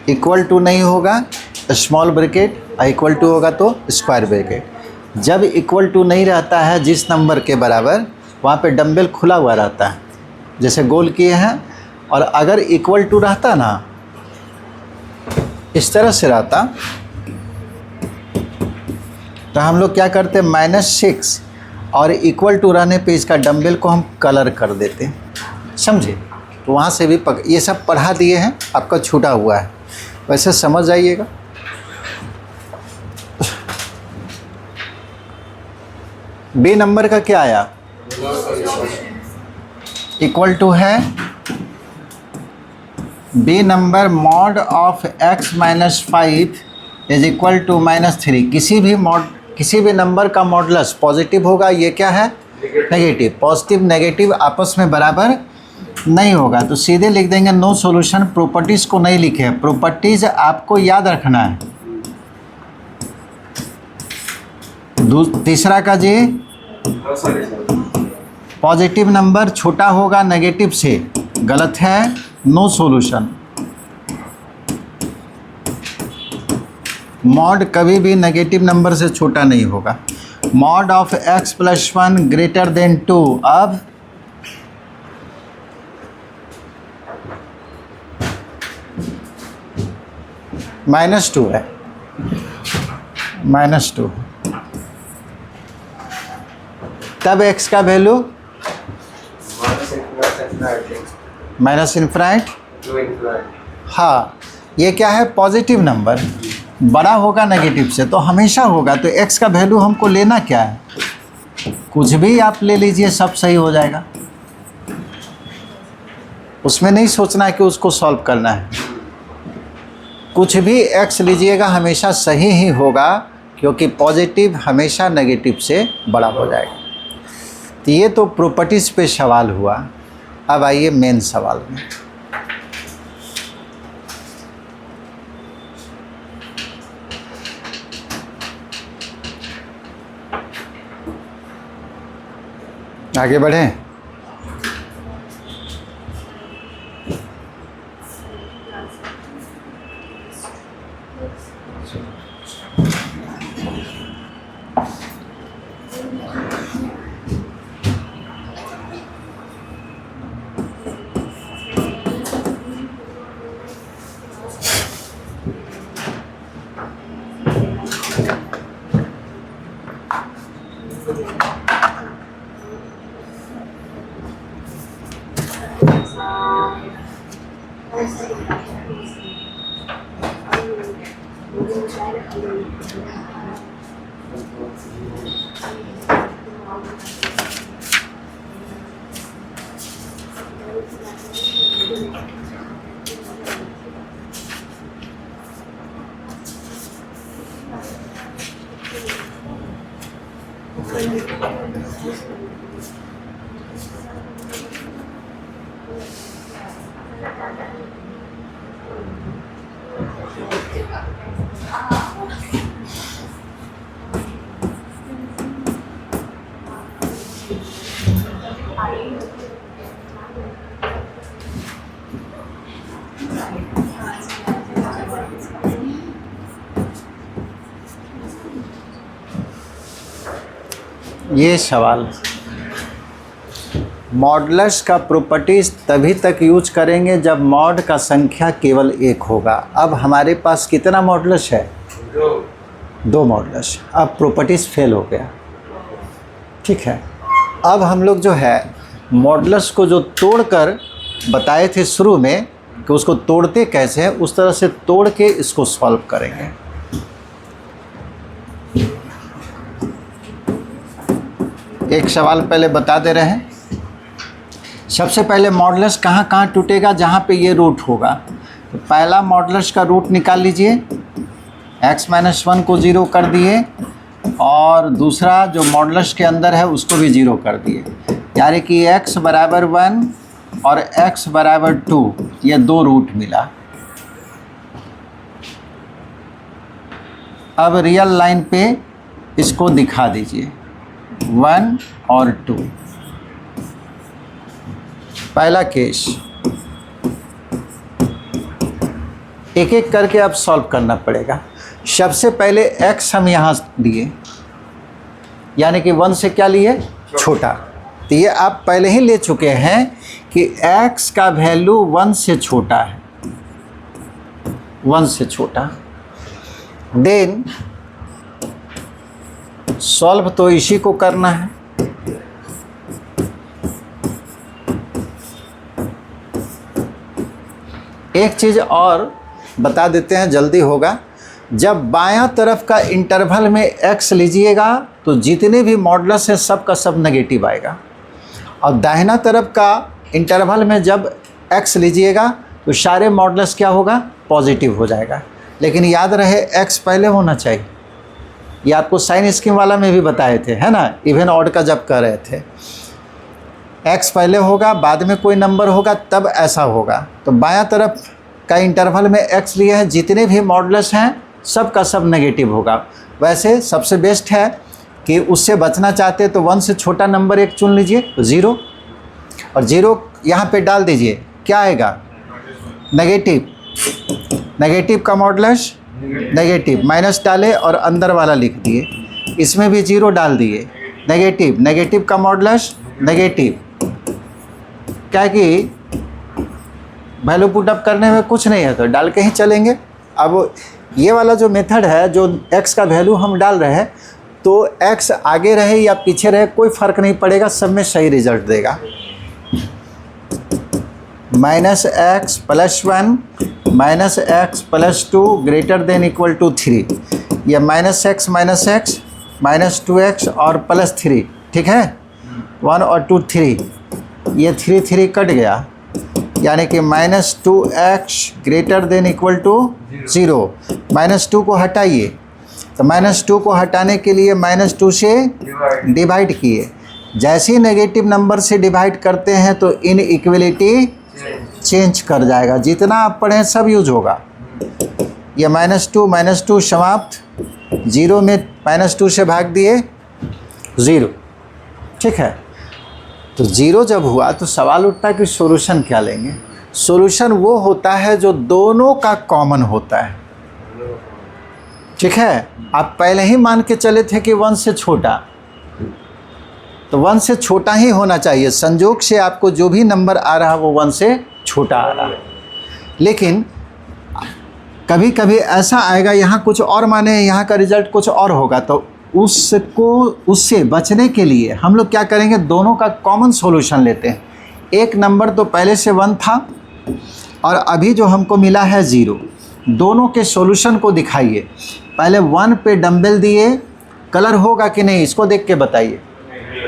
इक्वल टू नहीं होगा स्मॉल ब्रैकेट, इक्वल टू होगा तो स्क्वायर ब्रैकेट। जब इक्वल टू नहीं रहता है जिस नंबर के बराबर, वहाँ पे डंबल खुला हुआ रहता है, जैसे गोल किए हैं। और अगर इक्वल टू रहता ना, इस तरह से रहता, तो हम लोग क्या करते, -6 और इक्वल टू रहने पे इसका डंबल को हम कलर कर देते, समझे? तो वहाँ से भी ये सब पढ़ा दिए हैं, आपका छूटा हुआ है, वैसे समझ जाइएगा। बी नंबर का क्या आया? इक्वल टू है b number mod of x - 5 is equal to -3। किसी भी नंबर का मॉडुलस पॉजिटिव होगा, ये क्या है? नेगेटिव। पॉजिटिव नेगेटिव आपस में बराबर नहीं होगा, तो सीधे लिख देंगे नो सॉल्यूशन। प्रॉपर्टीज़ को नहीं लिखे, प्रॉपर्टीज़ आपको याद रखना है। तीसरा का जी, पॉजिटिव नंबर छोटा होगा नेगेटिव से, गलत है, नो सॉल्यूशन। मॉड कभी भी नेगेटिव नंबर से छोटा नहीं होगा। Mod of x + 1 greater than 2, अब -2 है, -2, तब x का वैल्यू -∞ हाँ, ये क्या है? पॉजिटिव नंबर बड़ा होगा नेगेटिव से, तो हमेशा होगा। तो x का वैल्यू हमको लेना क्या है? कुछ भी आप ले लीजिए, सब सही हो जाएगा। उसमें नहीं सोचना है कि उसको सॉल्व करना है। कुछ भी x लीजिएगा, हमेशा सही ही होगा, क्योंकि पॉजिटिव हमेशा नेगेटिव से बड़ा हो जाएगा। तो ये तो प्रॉपर्टीज़ पे सवाल हुआ। अब आइए मेन सवाल में। आगे बढ़ें। ये सवाल, मॉडुलस का प्रॉपर्टीज तभी तक यूज करेंगे जब मॉड का संख्या केवल एक होगा। अब हमारे पास कितना मॉडुलस है? दो मॉडुलस। अब प्रॉपर्टीज फेल हो गया। ठीक है, अब हम लोग जो है मॉडुलस को जो तोड़कर बताए थे शुरू में कि उसको तोड़ते कैसे हैं, उस तरह से तोड़ के इसको सॉल्व करेंगे। एक सवाल पहले बता दे रहे हैं। सबसे पहले मॉडुलस कहाँ कहाँ टूटेगा? जहाँ पे ये रूट होगा। तो पहला मॉडुलस का रूट निकाल लीजिए, x-1 को 0 कर दिए, और दूसरा जो मॉडुलस के अंदर है उसको भी 0 कर दिए, यानी कि x बराबर 1 और x बराबर 2, ये दो रूट मिला। अब रियल लाइन पे इसको दिखा दीजिए, 1 और 2। पहला केस, एक एक करके अब सॉल्व करना पड़ेगा। सबसे पहले x हम यहाँ लिए, यानी कि 1 से क्या लिए? छोटा। तो ये आप पहले ही ले चुके हैं कि x का वैल्यू 1 से छोटा है, 1 से छोटा। देन सॉल्व तो इसी को करना है। एक चीज़ और बता देते हैं, जल्दी होगा। जब बायां तरफ का इंटरवल में x लीजिएगा तो जितने भी मॉडुलस हैं सब का सब नेगेटिव आएगा, और दाहिना तरफ का इंटरवल में जब x लीजिएगा तो सारे मॉडुलस क्या होगा? पॉजिटिव हो जाएगा। लेकिन याद रहे x पहले होना चाहिए। ये आपको साइन स्कीम वाला में भी बताए थे, है ना, इवन ऑड का जब कर रहे थे। x पहले होगा, बाद में कोई नंबर होगा, तब ऐसा होगा। तो बायां तरफ का इंटरवल में x लिए हैं, जितने भी मॉडुलस हैं सब का सब नेगेटिव होगा। वैसे सबसे बेस्ट है कि उससे बचना चाहते तो 1 से छोटा नंबर एक चुन लीजिए, 0, और 0 यहाँ पे डाल दीजिए। क्या आएगा? नेगेटिव। नेगेटिव का मॉडुलस नेगेटिव, माइनस डाले और अंदर वाला लिख दिए। इसमें भी 0 डाल दिए, नेगेटिव। नेगेटिव का मॉडुलस नेगेटिव। क्या कि वैल्यू पुट अप करने में कुछ नहीं है तो डाल के ही चलेंगे। अब ये वाला जो मेथड है, जो x का वैल्यू हम डाल रहे हैं, तो x आगे रहे या पीछे रहे कोई फ़र्क नहीं पड़ेगा, सब में सही रिजल्ट देगा। -x + 1 -x + 2 > 3, या -x - 2x और +3, ठीक है। 1 और 2 3, ये 3 3 कट गया, यानी कि -2x > 0। -2 को हटाइए, तो -2 को हटाने के लिए -2 से डिवाइड किए। जैसे ही नेगेटिव नंबर से डिवाइड करते हैं तो इनइक्वलिटी चेंज कर जाएगा। जितना आप पढ़ें सब यूज होगा। ये -2 समाप्त, 0 में -2 से भाग दिए 0, ठीक है। तो 0 जब हुआ तो सवाल उठता है कि सॉल्यूशन क्या लेंगे। सॉल्यूशन वो होता है जो दोनों का कॉमन होता है, ठीक है। आप पहले ही मान के चले थे कि 1 से छोटा, तो 1 से छोटा ही होना चाहिए। संजोग से आपको जो भी नंबर आ रहा है वो 1 से छोटा आ रहा है। लेकिन कभी कभी ऐसा आएगा, यहाँ कुछ और माने, यहाँ का रिजल्ट कुछ और होगा, तो उससे बचने के लिए हम लोग क्या करेंगे, दोनों का कॉमन सॉल्यूशन लेते हैं। एक नंबर तो पहले से 1 था और अभी जो हमको मिला है 0, दोनों के सॉल्यूशन को दिखाइए। पहले 1 पे डंबल दिए, कलर होगा कि नहीं इसको देख के बताइए।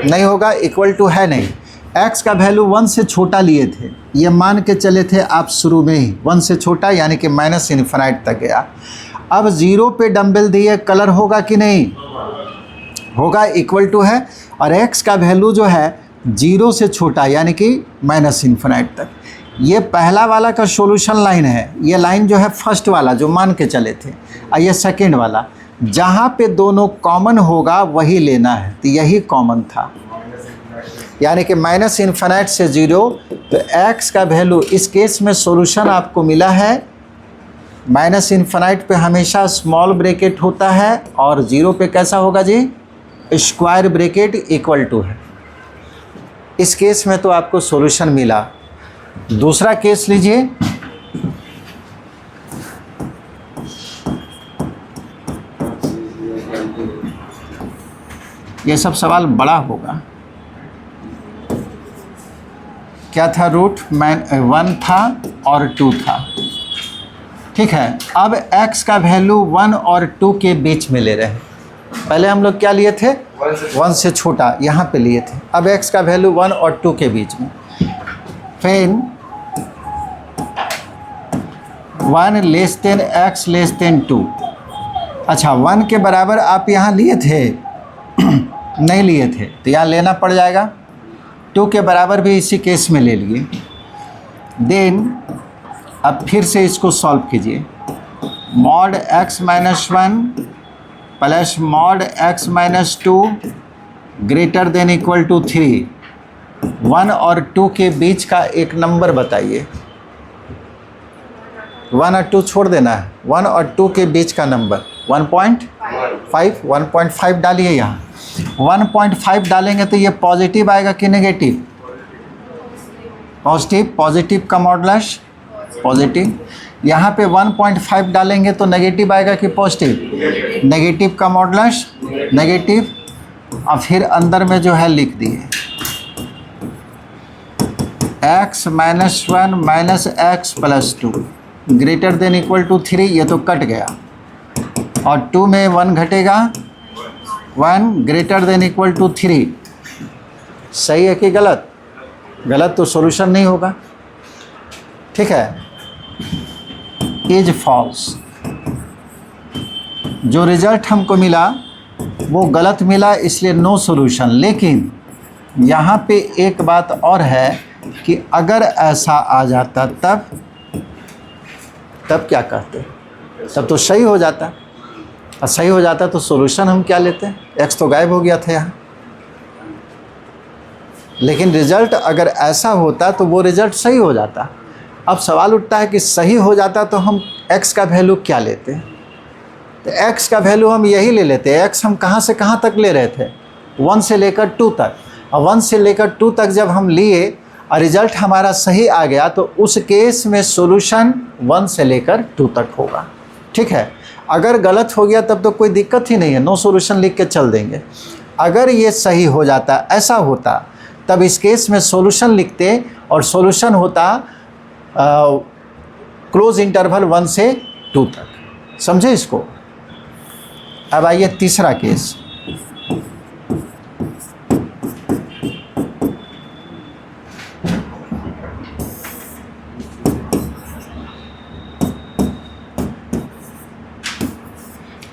नहीं होगा, इक्वल टू है नहीं। x का वैल्यू 1 से छोटा लिए थे, ये मान के चले थे आप शुरू में ही 1 से छोटा, यानी कि माइनस इन्फिनाइट तक गया। अब 0 पे डंबल दिए, कलर होगा कि नहीं होगा, इक्वल टू है। और x का वैल्यू जो है 0 से छोटा यानी कि माइनस इन्फिनाइट तक। ये पहला वाला का सॉल्यूशन लाइन है, ये लाइन जो है फर्स्ट वाला जो मान के चले थे, और ये सेकेंड वाला। जहाँ पे दोनों कॉमन होगा वही लेना है, तो यही कॉमन था, यानी कि माइनस इन्फिनाइट से 0। तो x का वैल्यू इस केस में सॉल्यूशन आपको मिला है, माइनस इन्फिनाइट पे हमेशा स्मॉल ब्रैकेट होता है और 0 पे कैसा होगा जी, स्क्वायर ब्रैकेट इक्वल टू है। इस केस में तो आपको सॉल्यूशन मिला। दूसरा केस लीजिए, ये सब सवाल बड़ा होगा। क्या था, रूट 1 था और 2 था, ठीक है। अब x का वैल्यू 1 और 2 के बीच में ले रहे हैं। पहले हम लोग क्या लिए थे, 1 से छोटा, यहाँ पे लिए थे। अब x का वैल्यू 1 और 2 के बीच में, फिर 1 less than x less then 2। अच्छा, 1 के बराबर आप यहाँ लिए थे नहीं लिए थे, तो यहाँ लेना पड़ जाएगा। 2 के बराबर भी इसी केस में ले लिए। देन अब फिर से इसको सॉल्व कीजिए। Mod x minus 1 plus mod x minus 2 greater than equal to 3। 1 और 2 के बीच का एक नंबर बताइए। 1 और 2 छोड़ देना है, 1 और 2 के बीच का नंबर 1.5। 1.5 डालिए यहाँ। 1.5 डालेंगे तो ये पॉजिटिव आएगा कि नेगेटिव, पॉजिटिव। पॉजिटिव का मॉडुलस पॉजिटिव। यहाँ पे 1.5 डालेंगे तो नेगेटिव आएगा कि पॉजिटिव, नेगेटिव का मॉडुलस नेगेटिव। और फिर अंदर में जो है लिख दिए x minus 1 minus x plus 2 greater than equal to 3। ये तो कट गया और 2 में 1 घटेगा, 1 ग्रेटर देन इक्वल टू 3। सही है कि गलत? गलत तो सॉल्यूशन नहीं होगा, ठीक है। Is false. जो रिजल्ट हमको मिला वो गलत मिला, इसलिए नो सॉल्यूशन। लेकिन यहाँ पे एक बात और है कि अगर ऐसा आ जाता तब क्या कहते, तब तो सही हो जाता। और सही हो जाता तो सॉल्यूशन हम क्या लेते, x तो गायब हो गया था यहाँ। लेकिन रिजल्ट अगर ऐसा होता तो वो रिजल्ट सही हो जाता। अब सवाल उठता है कि सही हो जाता तो हम x का वैल्यू क्या लेते, तो x का वैल्यू हम यही ले लेते। x हम कहाँ से कहाँ तक ले रहे थे, 1 से लेकर 2 तक। और 1 से लेकर 2 तक जब हम लिए और रिजल्ट हमारा सही आ गया तो उस केस में सॉल्यूशन 1 से लेकर 2 तक होगा, ठीक है। अगर गलत हो गया तब तो कोई दिक्कत ही नहीं है, नो सॉल्यूशन लिख के चल देंगे। अगर ये सही हो जाता, ऐसा होता, तब इस केस में सॉल्यूशन लिखते और सॉल्यूशन होता क्लोज इंटरवल 1 से 2 तक। समझे इसको? अब आइए तीसरा केस।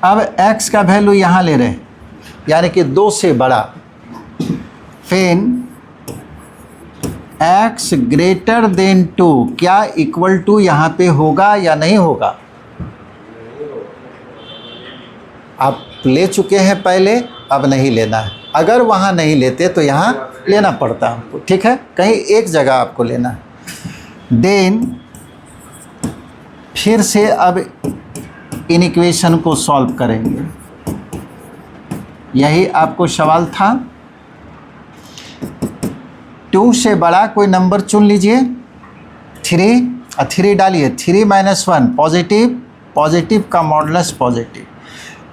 अब x का वैल्यू यहाँ ले रहे हैं, यानी कि 2 से बड़ा। फिर x ग्रेटर देन 2 क्या इक्वल टू यहाँ पे होगा या नहीं होगा? आप ले चुके हैं पहले, अब नहीं लेना है। अगर वहाँ नहीं लेते तो यहाँ लेना पड़ता हमको, ठीक है। कहीं एक जगह आपको लेना है। देन फिर से अब इन इक्वेशन को सॉल्व करेंगे। यही आपको सवाल था। 2 से बड़ा कोई नंबर चुन लीजिए। 3 डालिए। 3 माइनस 1 पॉजिटिव, पॉजिटिव का मॉडुलस पॉजिटिव।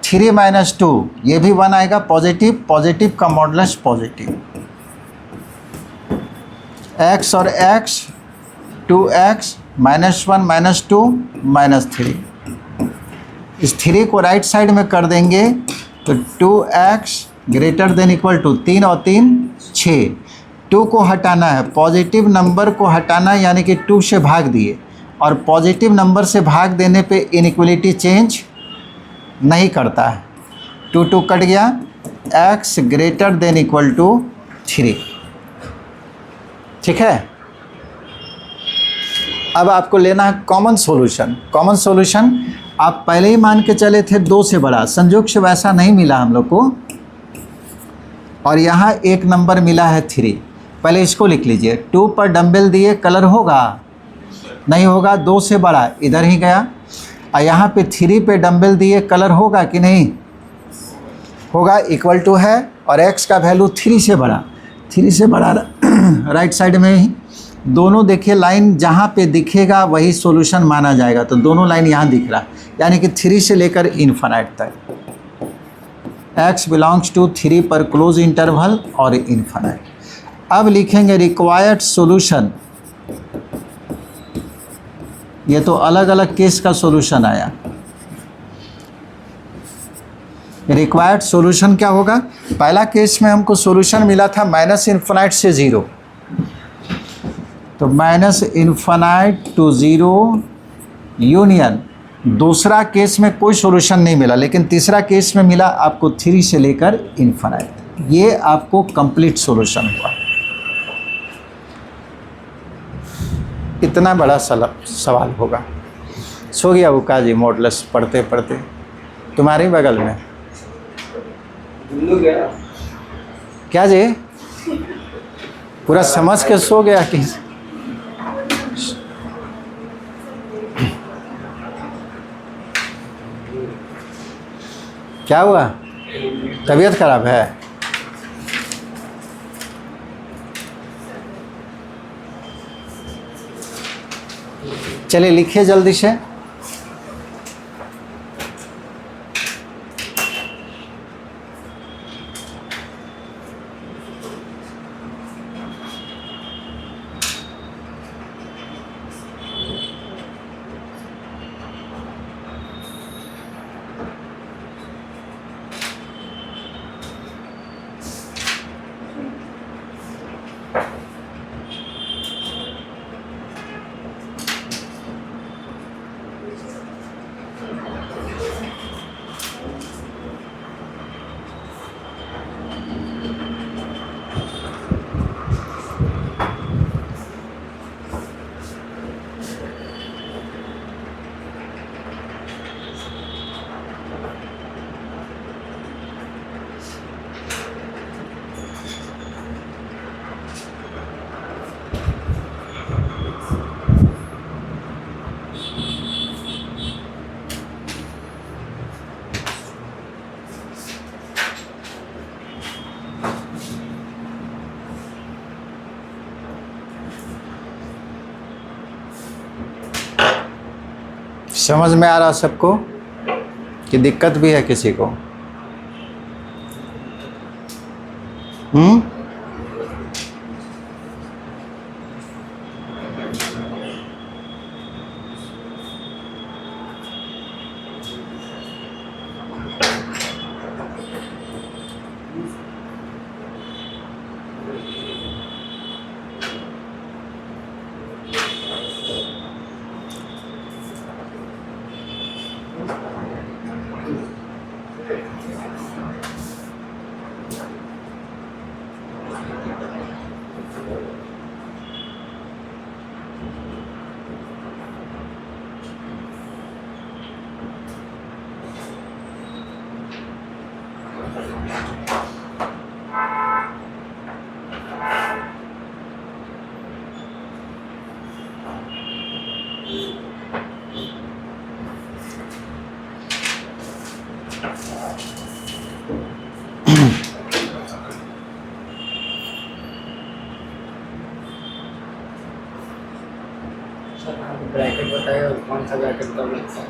3 माइनस 2 ये भी 1 आएगा, पॉजिटिव, पॉजिटिव का मॉडुलस पॉजिटिव। x और x 2x minus 1 minus 2 minus 3। इस 3 को राइट साइड में कर देंगे तो 2x greater than equal to 3 और 3 6। 2 को हटाना है, पॉजिटिव नंबर को हटाना है, यानी कि 2 से भाग दिए, और पॉजिटिव नंबर से भाग देने पे इनइक्वलिटी चेंज नहीं करता है। 2 2 कट गया, x greater than equal to 3। ठीक है, अब आपको लेना है कॉमन सॉल्यूशन। कॉमन सॉल्यूशन आप पहले ही मान के चले थे 2 से बड़ा, संयोग से वैसा नहीं मिला हम लोग को, और यहाँ एक नंबर मिला है 3। पहले इसको लिख लीजिए, 2 पर डंबल दिए, कलर होगा नहीं होगा, 2 से बड़ा इधर ही गया, और यहाँ पे 3 पे डंबल दिए, कलर होगा कि नहीं होगा, इक्वल टू है, और x का वैल्यू 3 से बड़ा, 3 से बड़ा राइट साइड में ही दोनों देखिए लाइन जहाँ पे दिखेगा वही सॉल्यूशन माना जाएगा। तो दोनों लाइन यहाँ दिख रहा है, यानी कि 3 से लेकर इन्फिनाइट तक, x बिलोंग्स टू 3 पर क्लोज इंटरवल और इन्फिनाइट। अब लिखेंगे रिक्वायर्ड सॉल्यूशन, ये तो अलग अलग केस का सॉल्यूशन आया। रिक्वायर्ड सॉल्यूशन क्या होगा, पहला केस में हमको सॉल्यूशन मिला था माइनस इन्फिनाइट से 0, तो माइनस इन्फिनाइट टू 0 यूनियन। दूसरा केस में कोई सॉल्यूशन नहीं मिला, लेकिन तीसरा केस में मिला आपको 3 से लेकर इन्फिनाइट। ये आपको कंप्लीट सॉल्यूशन हुआ। इतना बड़ा सवाल होगा। सो गया उका जी मॉडुलस पढ़ते पढ़ते, तुम्हारे बगल में क्या जी, पूरा समझ के सो गया कि क्या हुआ, तबीयत खराब है? चलिए लिखिए जल्दी से। समझ में आ रहा सबको कि दिक्कत भी है किसी को?
ब्रैकेट बताइए और कौन सा ब्रैकेट कब लगता है?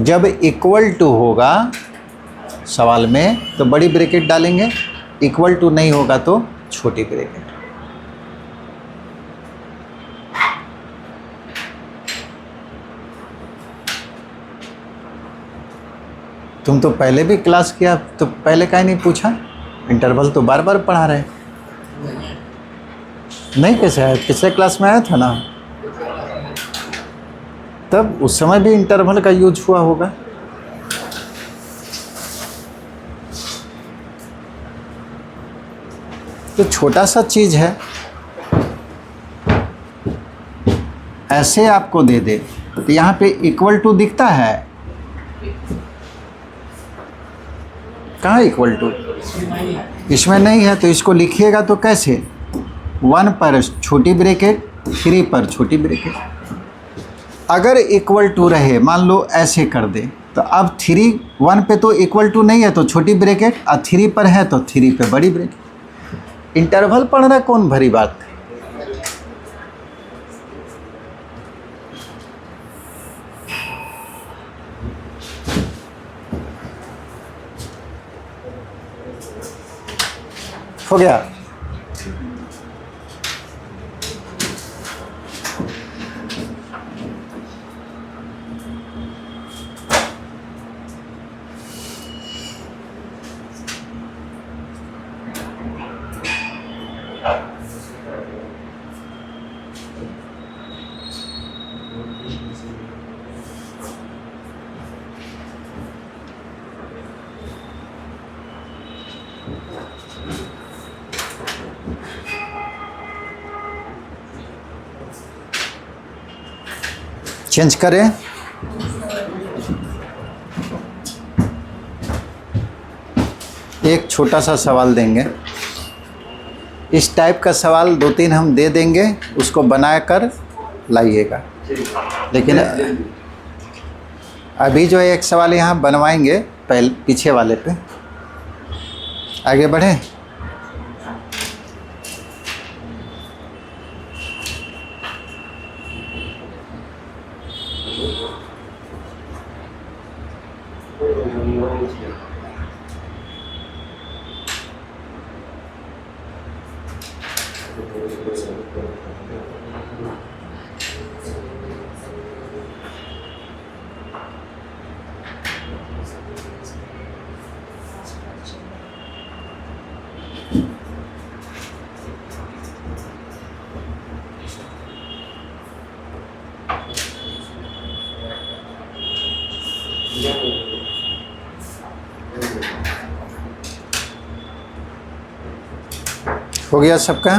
जब इक्वल टू होगा सवाल में तो बड़ी ब्रैकेट डालेंगे, इक्वल टू नहीं होगा तो छोटी ब्रैकेट। तुम तो पहले भी क्लास किया, तो पहले काहे नहीं पूछा? इंटरवल तो बार बार पढ़ा रहे हैं। नहीं कैसे है, पिछले क्लास में आया था ना, तब उस समय भी इंटरवल का यूज हुआ होगा। तो छोटा सा चीज है, ऐसे आपको दे दे तो यहाँ पे इक्वल टू दिखता है, कहाँ इक्वल टू, इसमें नहीं है। तो इसको लिखिएगा तो कैसे, 1 पर छोटी ब्रैकेट, 3 पर छोटी ब्रैकेट। अगर इक्वल टू रहे, मान लो ऐसे कर दे, तो अब 3 1 पे तो इक्वल टू नहीं है तो छोटी ब्रैकेट, और 3 पर है तो 3 पे बड़ी ब्रैकेट। इंटरवल पढ़ना कौन भरी बात। हो गया। चेंज करें। एक छोटा सा सवाल देंगे, इस टाइप का सवाल 2-3 हम दे देंगे, उसको बनाकर लाइएगा। लेकिन अभी जो है एक सवाल यहाँ बनवाएंगे, पहले पीछे वाले पे। आगे बढ़े। हो गया सबका।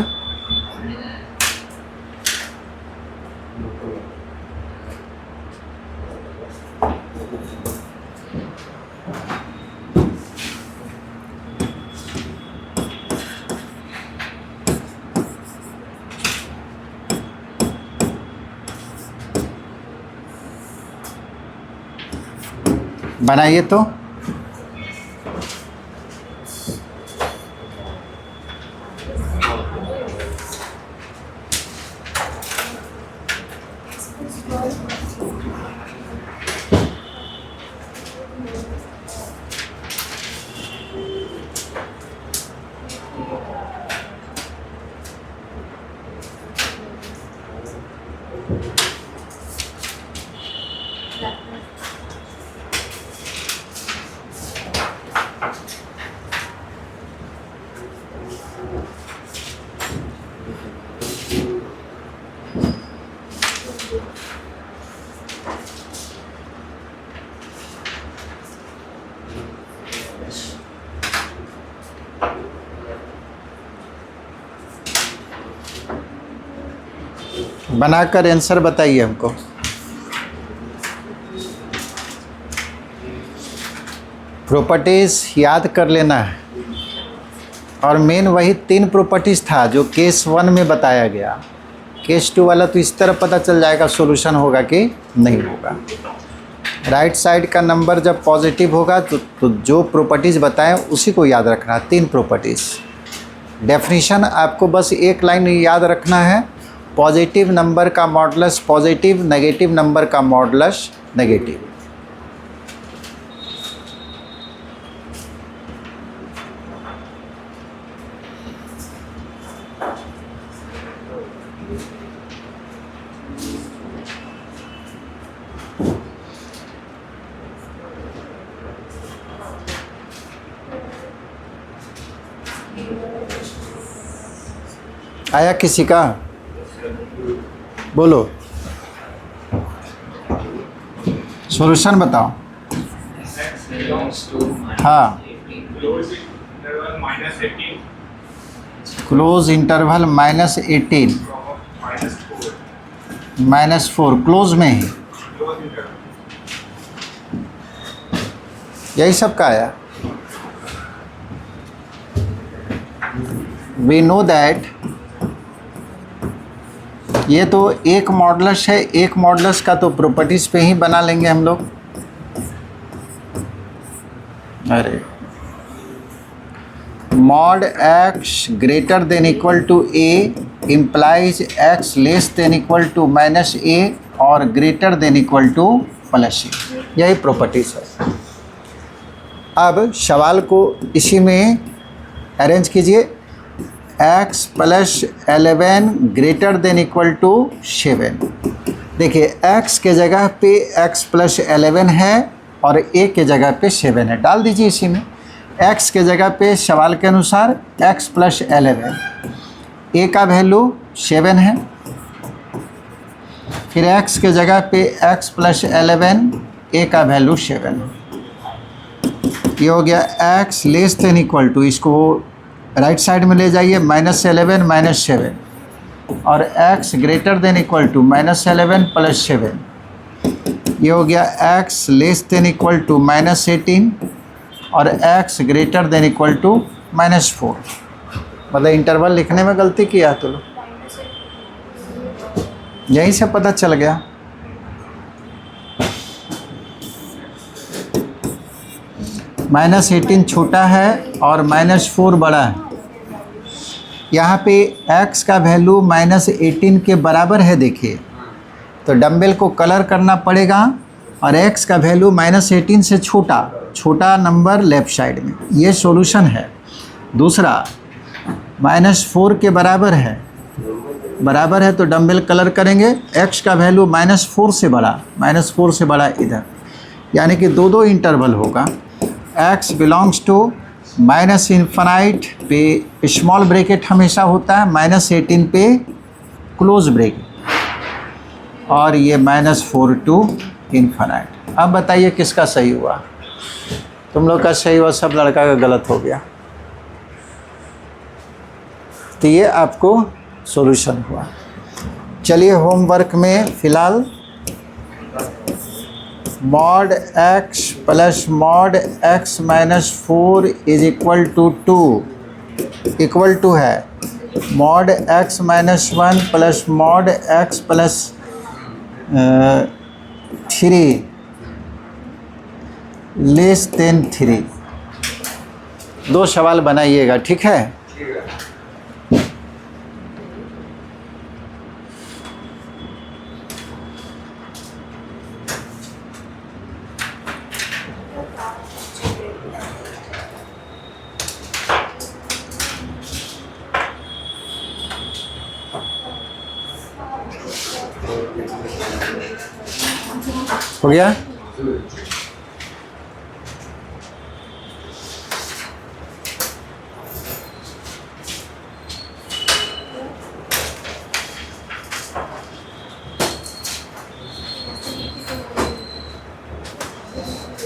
बनाइए तो। बनाकर आंसर बताइए हमको। प्रॉपर्टीज याद कर लेना है, और मेन वही 3 प्रॉपर्टीज था जो केस 1 में बताया गया। केस 2 वाला तो इस तरह पता चल जाएगा सॉल्यूशन होगा कि नहीं होगा। राइट साइड का नंबर जब पॉजिटिव होगा तो जो प्रॉपर्टीज़ बताएं उसी को याद रखना। 3 प्रॉपर्टीज़। डेफिनेशन आपको बस एक लाइन याद रखना है, पॉजिटिव नंबर का मॉडुलस पॉजिटिव, नेगेटिव नंबर का मॉडुलस नेगेटिव। आया किसी का? बोलो, सॉल्यूशन बताओ। हाँ, क्लोज इंटरवल -18 -4 क्लोज में ही यही सब का आया। वी नो दैट ये तो एक मॉडुलस है, एक मॉडुलस का तो प्रॉपर्टीज पे ही बना लेंगे हम लोग। अरे mod x greater than equal to a implies x less than equal to -a और greater than equal to +a, यही प्रॉपर्टीज है। अब सवाल को इसी में अरेंज कीजिए। x + 11 greater than equal to 7। देखिए x के जगह पे x + 11 है और a के जगह पे 7 है, डाल दीजिए इसी में। x के जगह पे सवाल के अनुसार x + 11, a का वैल्यू 7 है, फिर x के जगह पे x + 11, a का वैल्यू 7 है। ये हो गया x less than equal to, इसको राइट साइड में ले जाइए, -11 -7 और x greater than equal to -11 + 7। ये हो गया x less than equal to -18 और x greater than equal to -4। मतलब इंटरवल लिखने में गलती किया तो लो, यहीं से पता चल गया। -18 छोटा है और -4 बड़ा है। यहाँ पे x का वैल्यू -18 के बराबर है। देखिए तो डंबल को कलर करना पड़ेगा और x का वैल्यू -18 से छोटा नंबर लेफ्ट साइड में, ये सॉल्यूशन है। दूसरा -4 के बराबर है तो डंबल कलर करेंगे, x का वैल्यू -4 से बड़ा इधर, यानी कि दो इंटरवल होगा। x बिलोंग्स टू -∞ पे स्मॉल ब्रैकेट हमेशा होता है, -18 पे क्लोज ब्रैकेट और ये -4 टू ∞। अब बताइए किसका सही हुआ? तुम लोग का सही हुआ, सब लड़का का गलत हो गया। तो ये आपको सॉल्यूशन हुआ। चलिए होमवर्क में फ़िलहाल mod x + mod x - 4 = 2 equal to है mod x - 1 + mod x + 3 less then 3। दो सवाल बनाइएगा, ठीक है? हो गया?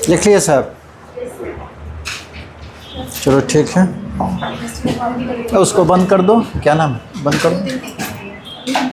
लिख लिए साहब? चलो ठीक है, उसको बंद कर दो। क्या नाम है? बंद कर दो।